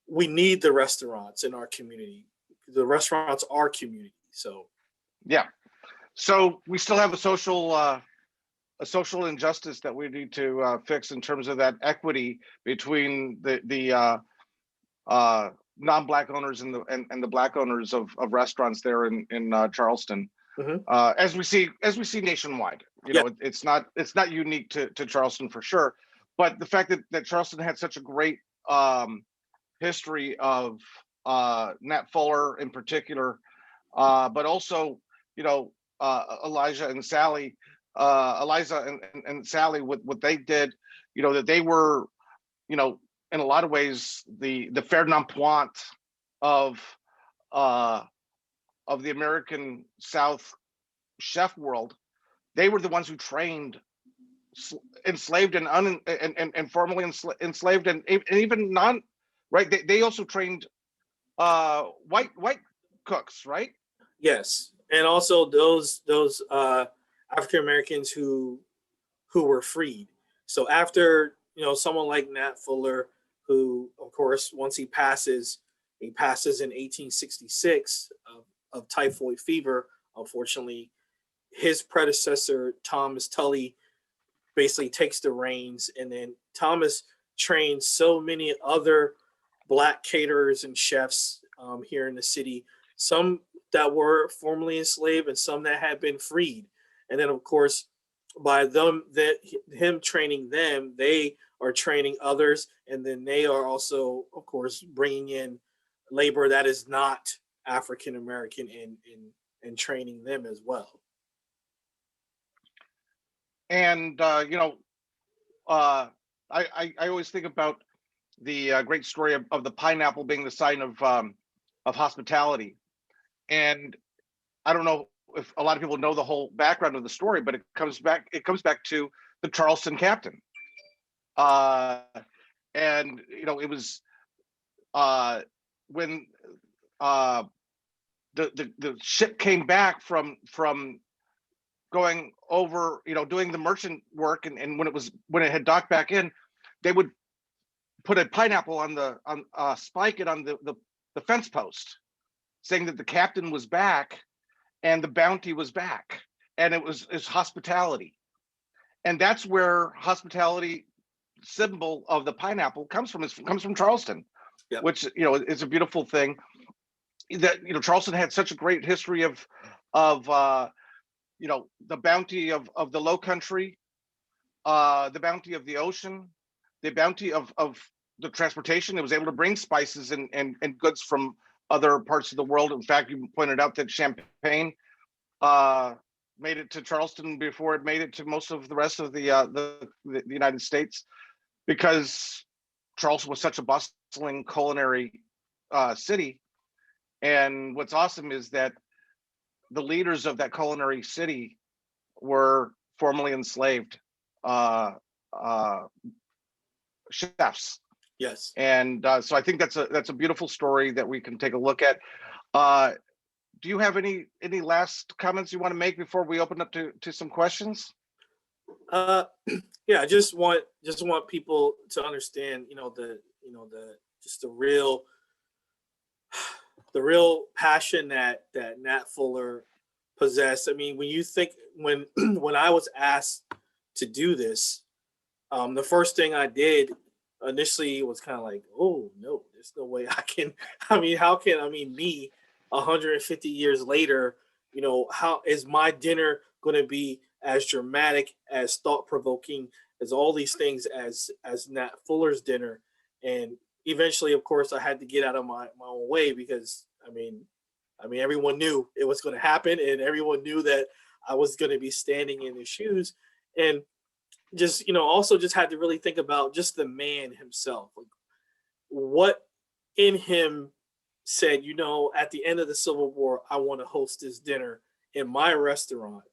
we need the restaurants in our community. The restaurants are community. So yeah, so we still have a social injustice that we need to fix in terms of that equity between the non-Black owners and the Black owners of restaurants there in Charleston. Mm-hmm. As we see nationwide. It's not unique to Charleston for sure, but the fact that Charleston had such a great history of Nat Fuller in particular, but also Eliza and Sally, what they did, that they were in a lot of ways the fer non point of the American South chef world. They were the ones who trained enslaved and formerly enslaved and even non, right? They also trained white cooks, right? Yes, and also those African Americans who were freed. So after someone like Nat Fuller, who of course once he passes in 1866 of typhoid fever. Unfortunately, his predecessor Thomas Tully basically takes the reins, and then Thomas trained so many other Black caterers and chefs here in the city, some that were formerly enslaved and some that had been freed. And then of course by him training them, they are training others, and then they are also of course bringing in labor that is not African American and training them as well. And I always think about the great story of the pineapple being the sign of hospitality. And I don't know if a lot of people know the whole background of the story, but it comes back to the Charleston captain. And it was when the ship came back from going over, doing the merchant work, and when it had docked back in, they would put a pineapple spike it on the fence post, saying that the captain was back and the bounty was back, and it's hospitality. And that's where hospitality symbol of the pineapple comes from. It comes from Charleston. Yep. Which is a beautiful thing. That Charleston had such a great history of the bounty of the low country, the bounty of the ocean, the bounty of the transportation. It was able to bring spices and goods from other parts of the world. In fact, you pointed out that champagne made it to Charleston before it made it to most of the rest of the United States, because Charleston was such a bustling culinary city. And what's awesome is that the leaders of that culinary city were formerly enslaved chefs. Yes. And so I think that's a beautiful story that we can take a look at. Do you have any last comments you want to make before we open up to some questions? Yeah, I just want people to understand, just the real passion that Nat Fuller possessed. I mean, when you think when when I was asked to do this, the first thing I did initially was kind of like, oh no, there's no way I can. I mean, how can me 150 years later, how is my dinner going to be as dramatic, as thought-provoking, as all these things as Nat Fuller's dinner? And eventually, of course, I had to get out of my own way because I mean, everyone knew it was going to happen, and everyone knew that I was going to be standing in his shoes, and just also just had to really think about just the man himself, like what in him said, at the end of the Civil War, I want to host this dinner in my restaurant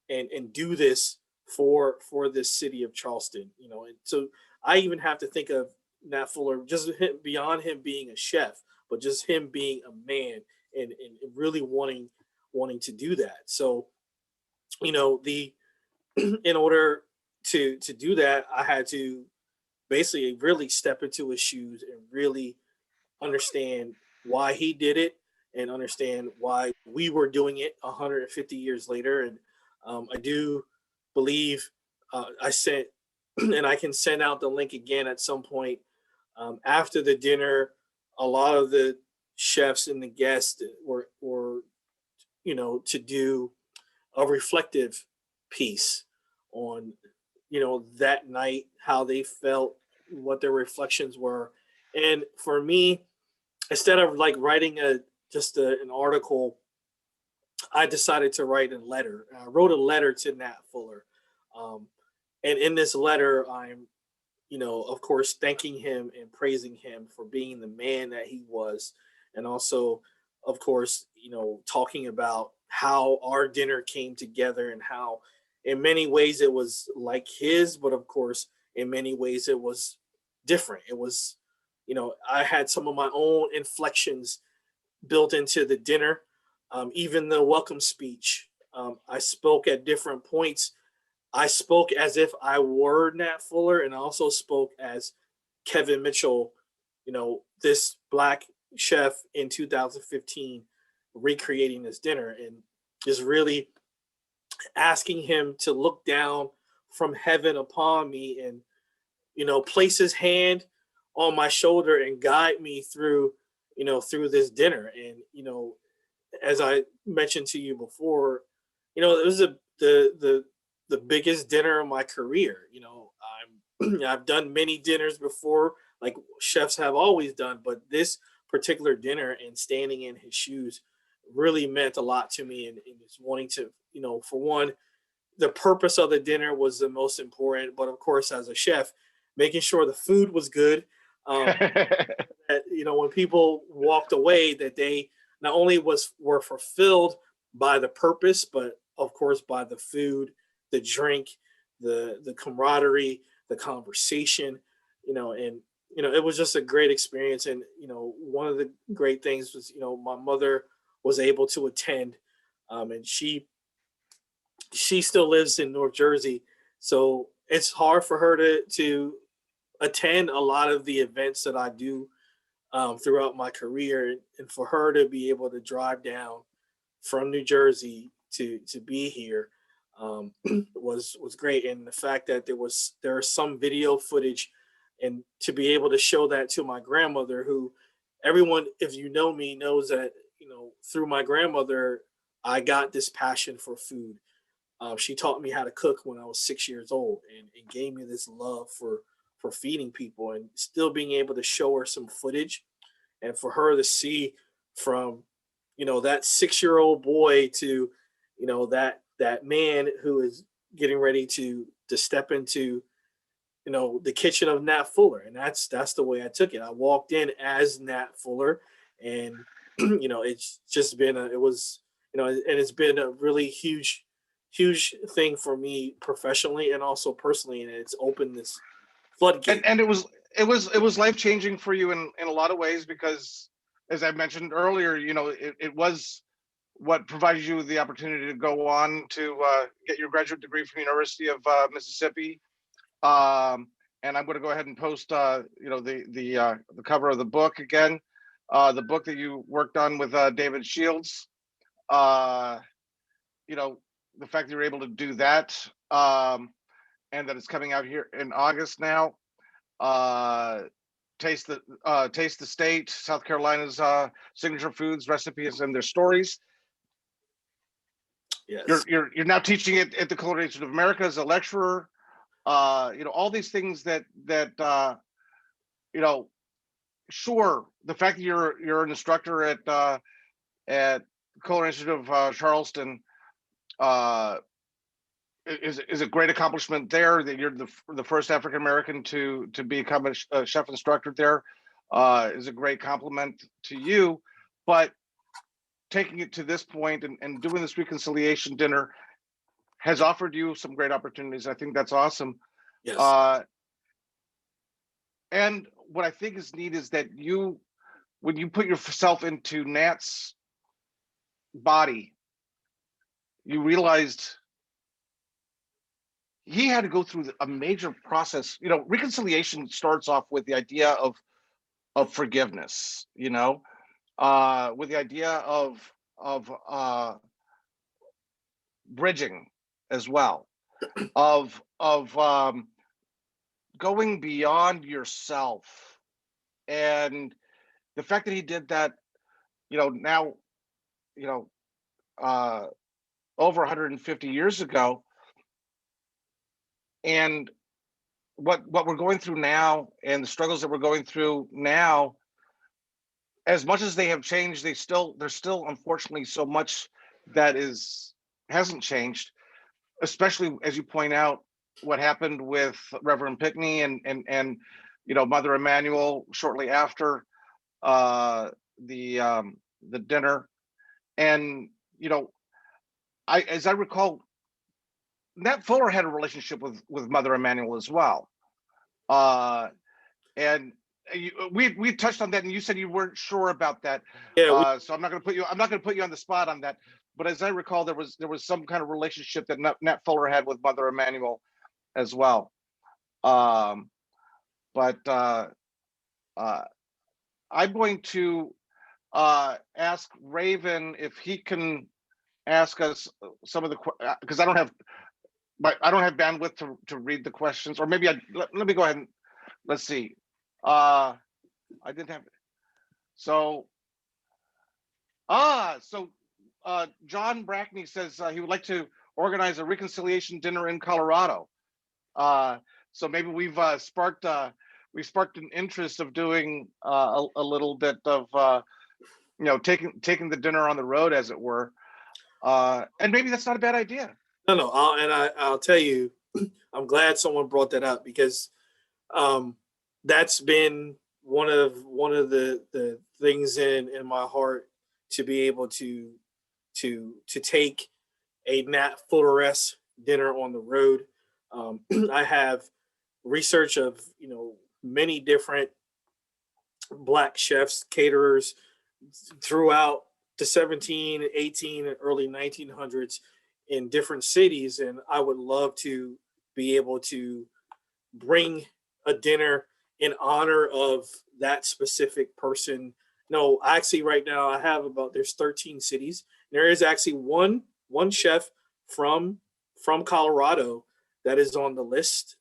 and do this for this city of Charleston, and so I even have to think of Nat Fuller just beyond him being a chef, but just him being a man and really wanting to do that. So, the in order to do that, I had to basically really step into his shoes and really understand why he did it and understand why we were doing it 150 years later. And I do believe I sent, and I can send out the link again at some point. After the dinner, a lot of the chefs and the guests were to do a reflective piece on that night, how they felt, what their reflections were. And for me, instead of like writing an article, I decided to write a letter. I wrote a letter to Nat Fuller, and in this letter, I'm of course, thanking him and praising him for being the man that he was. And also, of course, talking about how our dinner came together and how in many ways it was like his, but of course, in many ways it was different. It was, I had some of my own inflections built into the dinner. Even the welcome speech, I spoke at different points. I spoke as if I were Nat Fuller, and I also spoke as Kevin Mitchell, this Black chef in 2015, recreating this dinner and just really asking him to look down from heaven upon me and, place his hand on my shoulder and guide me through, through this dinner. And, as I mentioned to you before, it was the biggest dinner of my career. I've done many dinners before, like chefs have always done, but this particular dinner and standing in his shoes really meant a lot to me. And just wanting to, for one, the purpose of the dinner was the most important, but of course, as a chef, making sure the food was good. That, when people walked away, that they not only were fulfilled by the purpose, but of course by the food, the drink, the camaraderie, the conversation, and it was just a great experience. And one of the great things was my mother was able to attend, and she still lives in North Jersey, so it's hard for her to attend a lot of the events that I do throughout my career, and for her to be able to drive down from New Jersey to be here was great. And the fact that there was some video footage, and to be able to show that to my grandmother, who everyone, if you know me, knows that through my grandmother I got this passion for food. She taught me how to cook when I was 6 years old, and gave me this love for feeding people, and still being able to show her some footage, and for her to see from that 6-year-old boy to that man who is getting ready to step into the kitchen of Nat Fuller, and that's the way I took it. I walked in as Nat Fuller, and it's just been and it's been a really huge thing for me professionally and also personally, and it's opened this floodgate. And it was life changing for you in a lot of ways, because as I mentioned earlier, it was what provided you with the opportunity to go on to get your graduate degree from the University of Mississippi. And I'm going to go ahead and post the cover of the book again, the book that you worked on with David Shields. The fact that you're able to do that, and that it's coming out here in August now. Taste the State, South Carolina's signature foods, recipes, and their stories. Yes. You're now teaching it at the Culinary Institute of America as a lecturer. All these things that sure, the fact that you're an instructor at Culinary Institute of Charleston is a great accomplishment there. That you're the first African American to become a chef instructor there is a great compliment to you. But taking it to this point and doing this reconciliation dinner has offered you some great opportunities. I think that's awesome. Yes. And what I think is neat is that when you put yourself into Nat's body, you realized he had to go through a major process. Reconciliation starts off with the idea of forgiveness, with the idea of bridging as well, of going beyond yourself. And the fact that he did that, now, over 150 years ago, and what we're going through now and the struggles that we're going through now, as much as they have changed, there's still unfortunately so much that hasn't changed, especially as you point out what happened with Reverend Pickney and Mother Emanuel shortly after the dinner. And as I recall, Nat Fuller had a relationship with Mother Emanuel as well, and we touched on that, and you said you weren't sure about that. Yeah. So I'm not going to put you on the spot on that. But as I recall, there was some kind of relationship that Nat Fuller had with Mother Emanuel as well. But I'm going to ask Raven if he can ask us some of the, because I don't have bandwidth to read the questions, or maybe let me go ahead and let's see. I didn't have. So John Brackney says he would like to organize a reconciliation dinner in Colorado. So maybe we've sparked an interest of doing a little bit of taking the dinner on the road, as it were. And maybe that's not a bad idea. No. I'll tell you, I'm glad someone brought that up, because that's been one of the things in my heart, to be able to take a Nat Fuller-esque dinner on the road. I have research of many different Black chefs, caterers throughout the 17, 18, and early 1900s in different cities, and I would love to be able to bring a dinner in honor of that specific person. No, actually, right now I have there's 13 cities. There is actually one chef from Colorado that is on the list.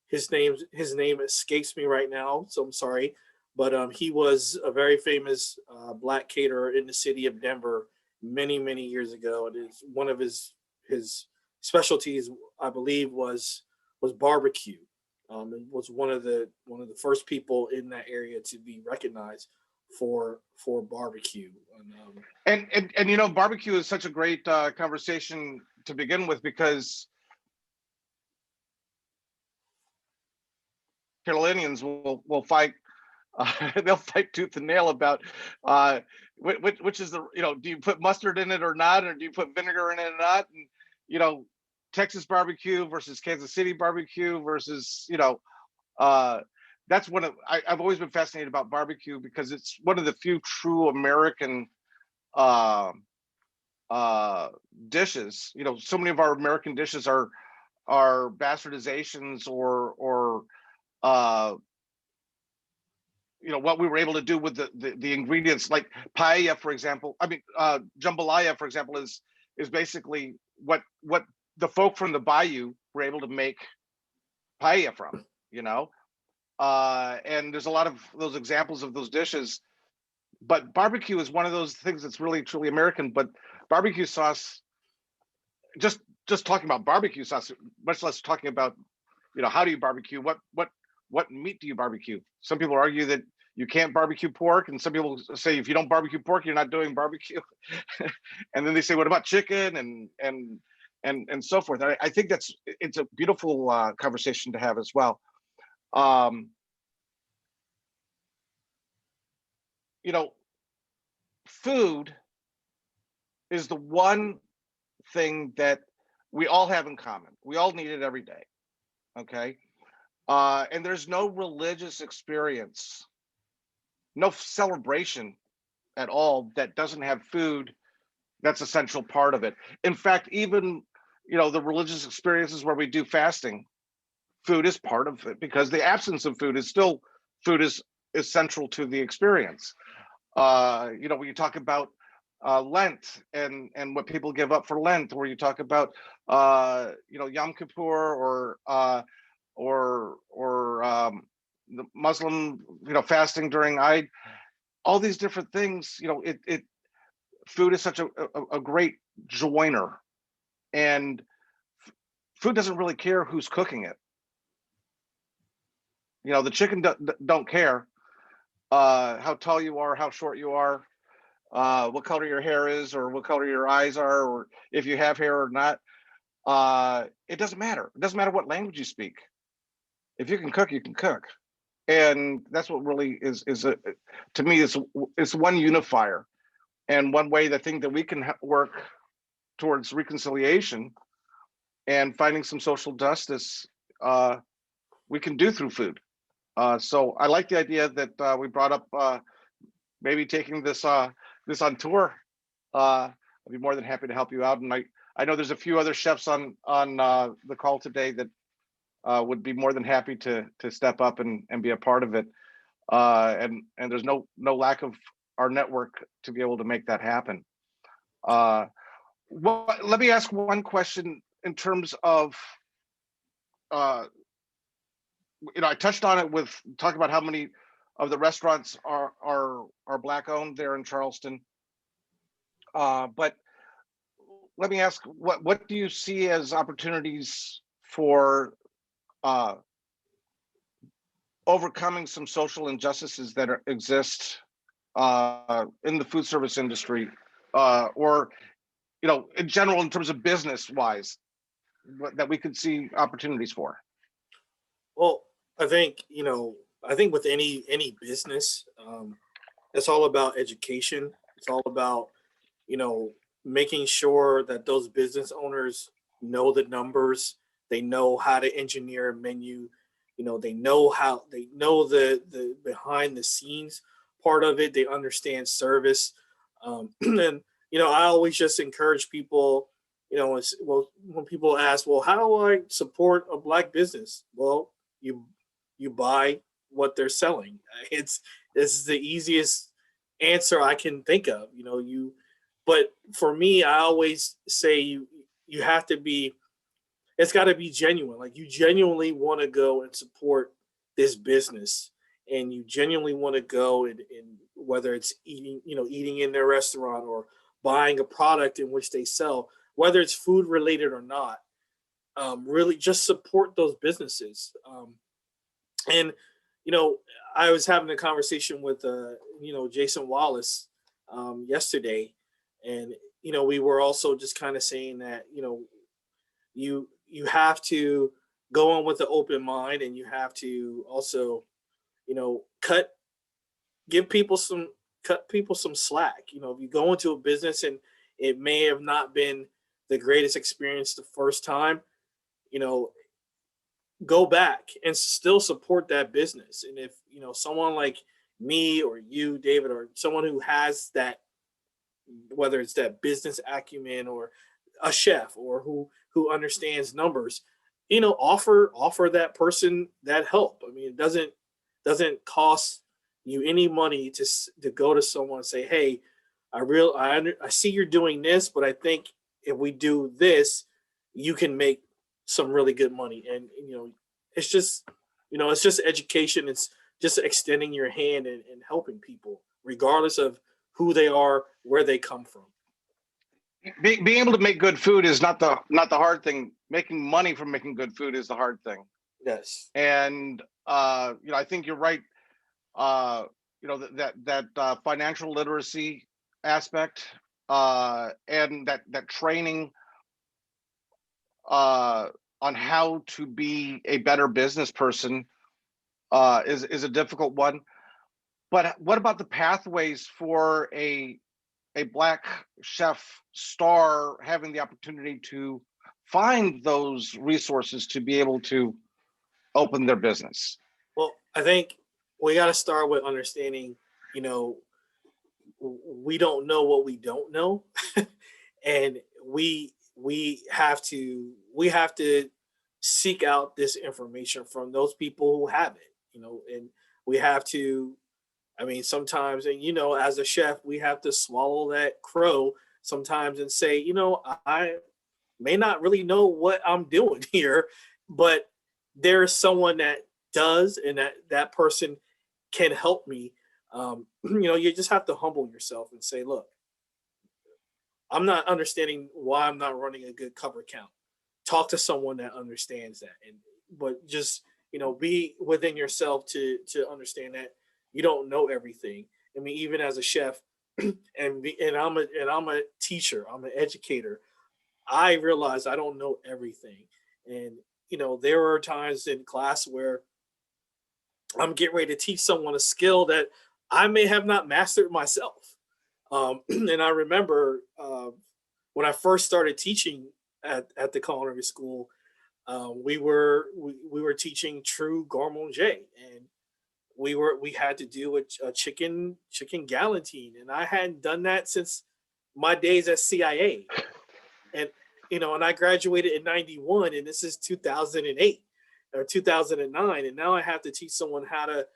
His name escapes me right now, so I'm sorry, but he was a very famous Black caterer in the city of Denver many years ago. And it's one of his specialties, I believe, was barbecue. And was one of the first people in that area to be recognized for barbecue. And barbecue is such a great conversation to begin with, because Carolinians will fight. They'll fight tooth and nail about which is the, do you put mustard in it or not, or do you put vinegar in it or not? And Texas barbecue versus Kansas City barbecue versus that's one of I've always been fascinated about barbecue because it's one of the few true American dishes. So many of our American dishes are bastardizations or what we were able to do with the ingredients, like paella, for example. I mean, jambalaya, for example, is basically what the folk from the bayou were able to make paella from, and there's a lot of those examples of those dishes. But barbecue is one of those things that's really truly American. But barbecue sauce, just talking about barbecue sauce, much less talking about how do you barbecue, what meat do you barbecue? Some people argue that you can't barbecue pork, and some people say if you don't barbecue pork, you're not doing barbecue. And then they say, what about chicken and so forth? I think it's a beautiful conversation to have as well. Food is the one thing that we all have in common. We all need it every day. Okay. And there's no religious experience, no celebration at all that doesn't have food. That's a central part of it. In fact, even, the religious experiences where we do fasting, food is part of it, because the absence of food is still, food is central to the experience. When you talk about Lent and what people give up for Lent, or you talk about, Yom Kippur or the Muslim, fasting during Eid, all these different things, food is such a great joiner, and food doesn't really care who's cooking it. The chicken don't care how tall you are, how short you are, what color your hair is, or what color your eyes are, or if you have hair or not. It doesn't matter. It doesn't matter what language you speak. If you can cook, you can cook. And that's what really is to me, it's one unifier, and one way that think that we can work towards reconciliation and finding some social justice, we can do through food. So I like the idea that we brought up maybe taking this on tour. I'd be more than happy to help you out. And I know there's a few other chefs on the call today that would be more than happy to step up and be a part of it. And there's no lack of our network to be able to make that happen. Let me ask one question in terms of, I touched on it with talking about how many of the restaurants are Black owned there in Charleston. But let me ask, what do you see as opportunities for overcoming some social injustices that exist in the food service industry, or in general, in terms of business wise, that we could see opportunities for? Well, I think with any business, it's all about education. It's all about making sure that those business owners know the numbers. They know how to engineer a menu. They know the behind the scenes part of it. They understand service. And I always just encourage people, when people ask, well, how do I support a Black business? Well, you buy what they're selling. This is the easiest answer I can think of. But for me, I always say you have to be, it's got to be genuine. Like, you genuinely want to go and support this business, and you genuinely want to go and whether it's eating in their restaurant or buying a product in which they sell, whether it's food related or not, really just support those businesses. And I was having a conversation with Jason Wallace yesterday, and we were also just kind of saying that you have to go on with an open mind, and you have to also, you know, cut people some slack. You know, if you go into a business and it may have not been the greatest experience the first time, you know, go back and still support that business. And if, you know, someone like me or you, David, or someone who has that, whether it's that business acumen or a chef or who understands numbers, you know, offer that person that help. I mean, it doesn't cost you any money to go to someone and say, hey, I see you're doing this, but I think if we do this, you can make some really good money. And, you know, it's just education. It's just extending your hand and helping people, regardless of who they are, where they come from. Being able to make good food is not the hard thing. Making money from making good food is the hard thing. Yes. And you know, I think you're right. You know, that financial literacy aspect, and that training on how to be a better business person is a difficult one. But what about the pathways for a Black chef star having the opportunity to find those resources to be able to open their business? Well, I think we got to start with understanding, you know, we don't know what we don't know. And we have to seek out this information from those people who have it, you know, and we have to, I mean, sometimes, and, you know, as a chef, we have to swallow that crow sometimes and say, you know, I may not really know what I'm doing here, but there's someone that does, and that person can help me. You know, you just have to humble yourself and say, look, I'm not understanding why I'm not running a good cover count. Talk to someone that understands that, but just, you know, be within yourself to understand that you don't know everything. I mean, even as a chef, and I'm a teacher, I'm an educator, I realize I don't know everything. And, you know, there are times in class where I'm getting ready to teach someone a skill that I may have not mastered myself. And I remember when I first started teaching at the culinary school, we were teaching true garde manger, and we had to do a chicken galantine, and I hadn't done that since my days at CIA. And, you know, and I graduated in 91, and this is 2008 or 2009, and now I have to teach someone how to,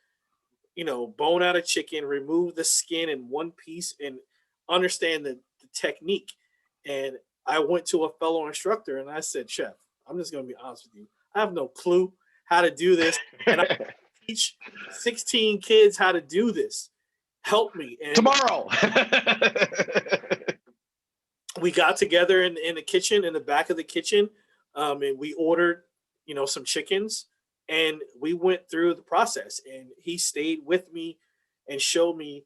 you know, bone out a chicken, remove the skin in one piece, and understand the technique. And I went to a fellow instructor and I said, Chef, I'm just going to be honest with you, I have no clue how to do this, and I teach 16 kids how to do this. Help me. And tomorrow. We got together in the kitchen, in the back of the kitchen, and we ordered, you know, some chickens, and we went through the process, and he stayed with me and showed me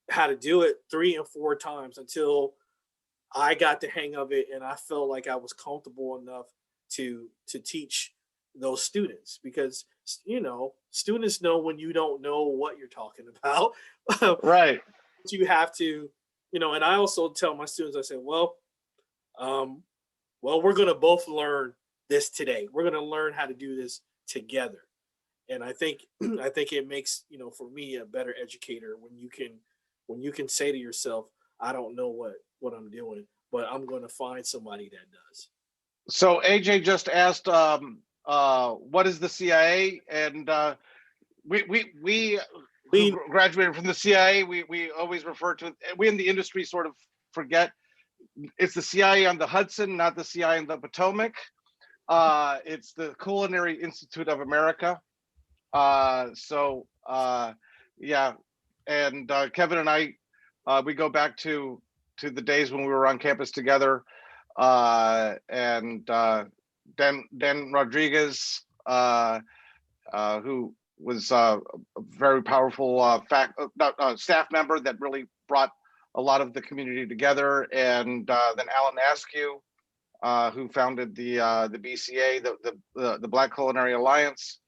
how to do it 3 and 4 times until I got the hang of it, and I felt like I was comfortable enough to teach those students, because, you know, students know when you don't know what you're talking about. Right. You have to, you know, and I also tell my students, I say, well, we're going to both learn this today. We're going to learn how to do this together. And I think it makes, you know, for me, a better educator when you can say to yourself, I don't know what I'm doing, but I'm going to find somebody that does. So AJ just asked, what is the CIA? And we graduated from the CIA. We always refer to it. We in the industry sort of forget it's the CIA on the Hudson, not the CIA on the Potomac. It's the Culinary Institute of America. Yeah, and Kevin and I, we go back to the days when we were on campus together, and Dan Rodriguez, who was a very powerful staff member that really brought a lot of the community together, and then Alan Askew, who founded the BCA, the Black Culinary Alliance.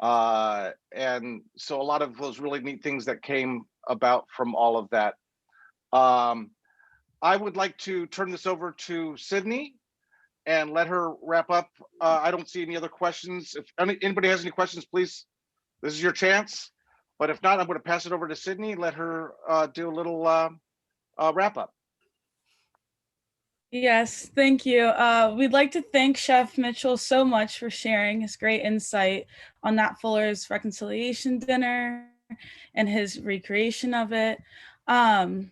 And so a lot of those really neat things that came about from all of that. I would like to turn this over to Sydney and let her wrap up. I don't see any other questions. If anybody has any questions, please, this is your chance. But if not, I'm going to pass it over to Sydney, let her do a little wrap up. Yes, thank you. We'd like to thank Chef Mitchell so much for sharing his great insight on Nat Fuller's reconciliation dinner and his recreation of it. Sorry,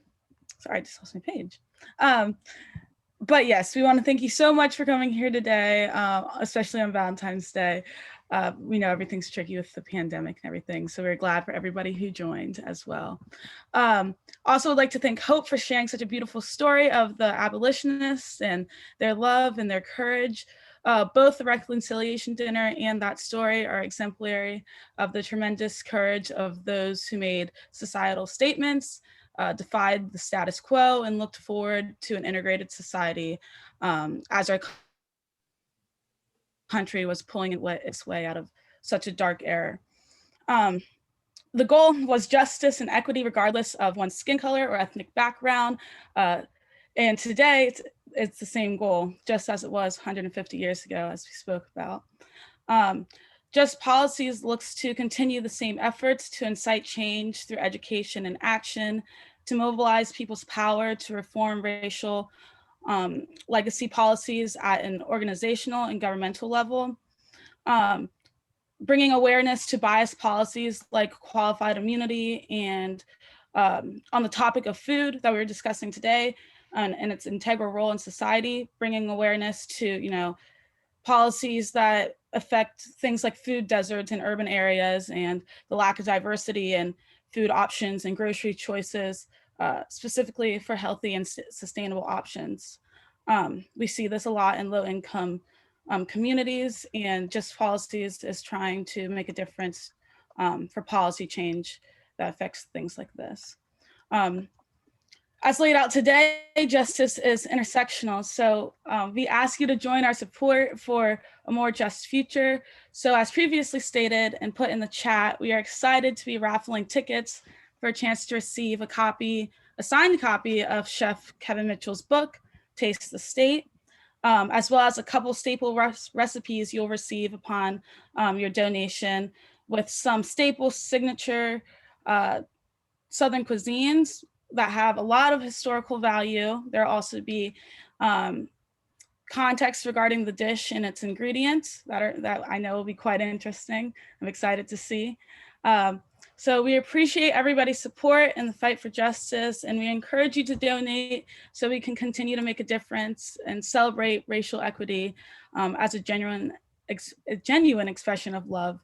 I just lost my page. But yes, we want to thank you so much for coming here today, especially on Valentine's Day. We know everything's tricky with the pandemic and everything, so we're glad for everybody who joined as well. Also would like to thank Hope for sharing such a beautiful story of the abolitionists and their love and their courage. Both the reconciliation dinner and that story are exemplary of the tremendous courage of those who made societal statements, defied the status quo, and looked forward to an integrated society as our country was pulling its way out of such a dark era. The goal was justice and equity regardless of one's skin color or ethnic background. And today it's the same goal, just as it was 150 years ago, as we spoke about. Just Policies looks to continue the same efforts to incite change through education and action, to mobilize people's power to reform racial legacy policies at an organizational and governmental level. Bringing awareness to biased policies like qualified immunity and on the topic of food that we were discussing today and its integral role in society, bringing awareness to, policies that affect things like food deserts in urban areas and the lack of diversity in food options and grocery choices, specifically for healthy and sustainable options. We see this a lot in low-income communities, and Just Policies is trying to make a difference for policy change that affects things like this. As laid out today, justice is intersectional. So we ask you to join our support for a more just future. So as previously stated and put in the chat, we are excited to be raffling tickets for a chance to receive a signed copy of Chef Kevin Mitchell's book, Taste the State, as well as a couple staple recipes you'll receive upon your donation, with some staple signature Southern cuisines that have a lot of historical value. There'll also be context regarding the dish and its ingredients that I know will be quite interesting. I'm excited to see. So we appreciate everybody's support in the fight for justice, and we encourage you to donate so we can continue to make a difference and celebrate racial equity as a genuine expression of love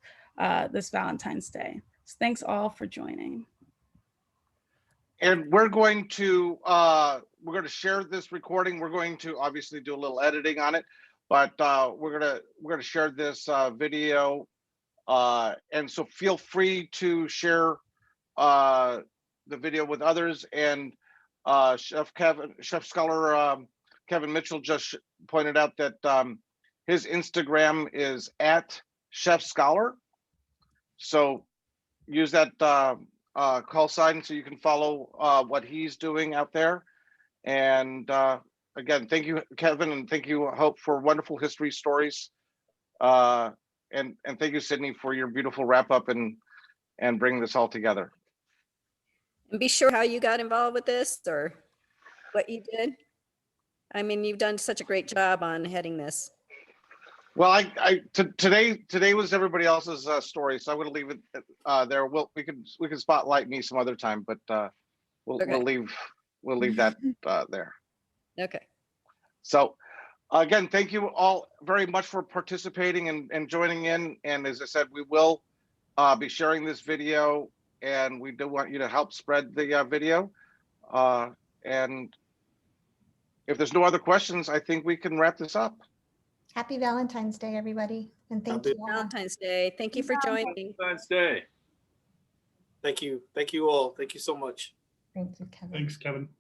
this Valentine's Day. So thanks all for joining. And we're going to share this recording. We're going to obviously do a little editing on it, but we're gonna share this video. And so feel free to share the video with others. And Chef Scholar Kevin Mitchell just pointed out that his Instagram is @ChefScholar. So use that call sign so you can follow what he's doing out there. And again, thank you, Kevin, and thank you, Hope, for wonderful history stories. And thank you, Sydney, for your beautiful wrap up and bringing this all together. And be sure how you got involved with this or what you did. I mean, you've done such a great job on heading this. Well, today was everybody else's story, so I'm going to leave it there. We can spotlight me some other time, but we'll leave that there. Okay. So again, thank you all very much for participating and joining in. And as I said, we will be sharing this video, and we do want you to help spread the video. And if there's no other questions, I think we can wrap this up. Happy Valentine's Day, everybody. And thank you all. Valentine's Day. Thank you for joining. Valentine's Day. Thank you. Thank you all. Thank you so much. Thank you, Kevin. Thanks, Kevin.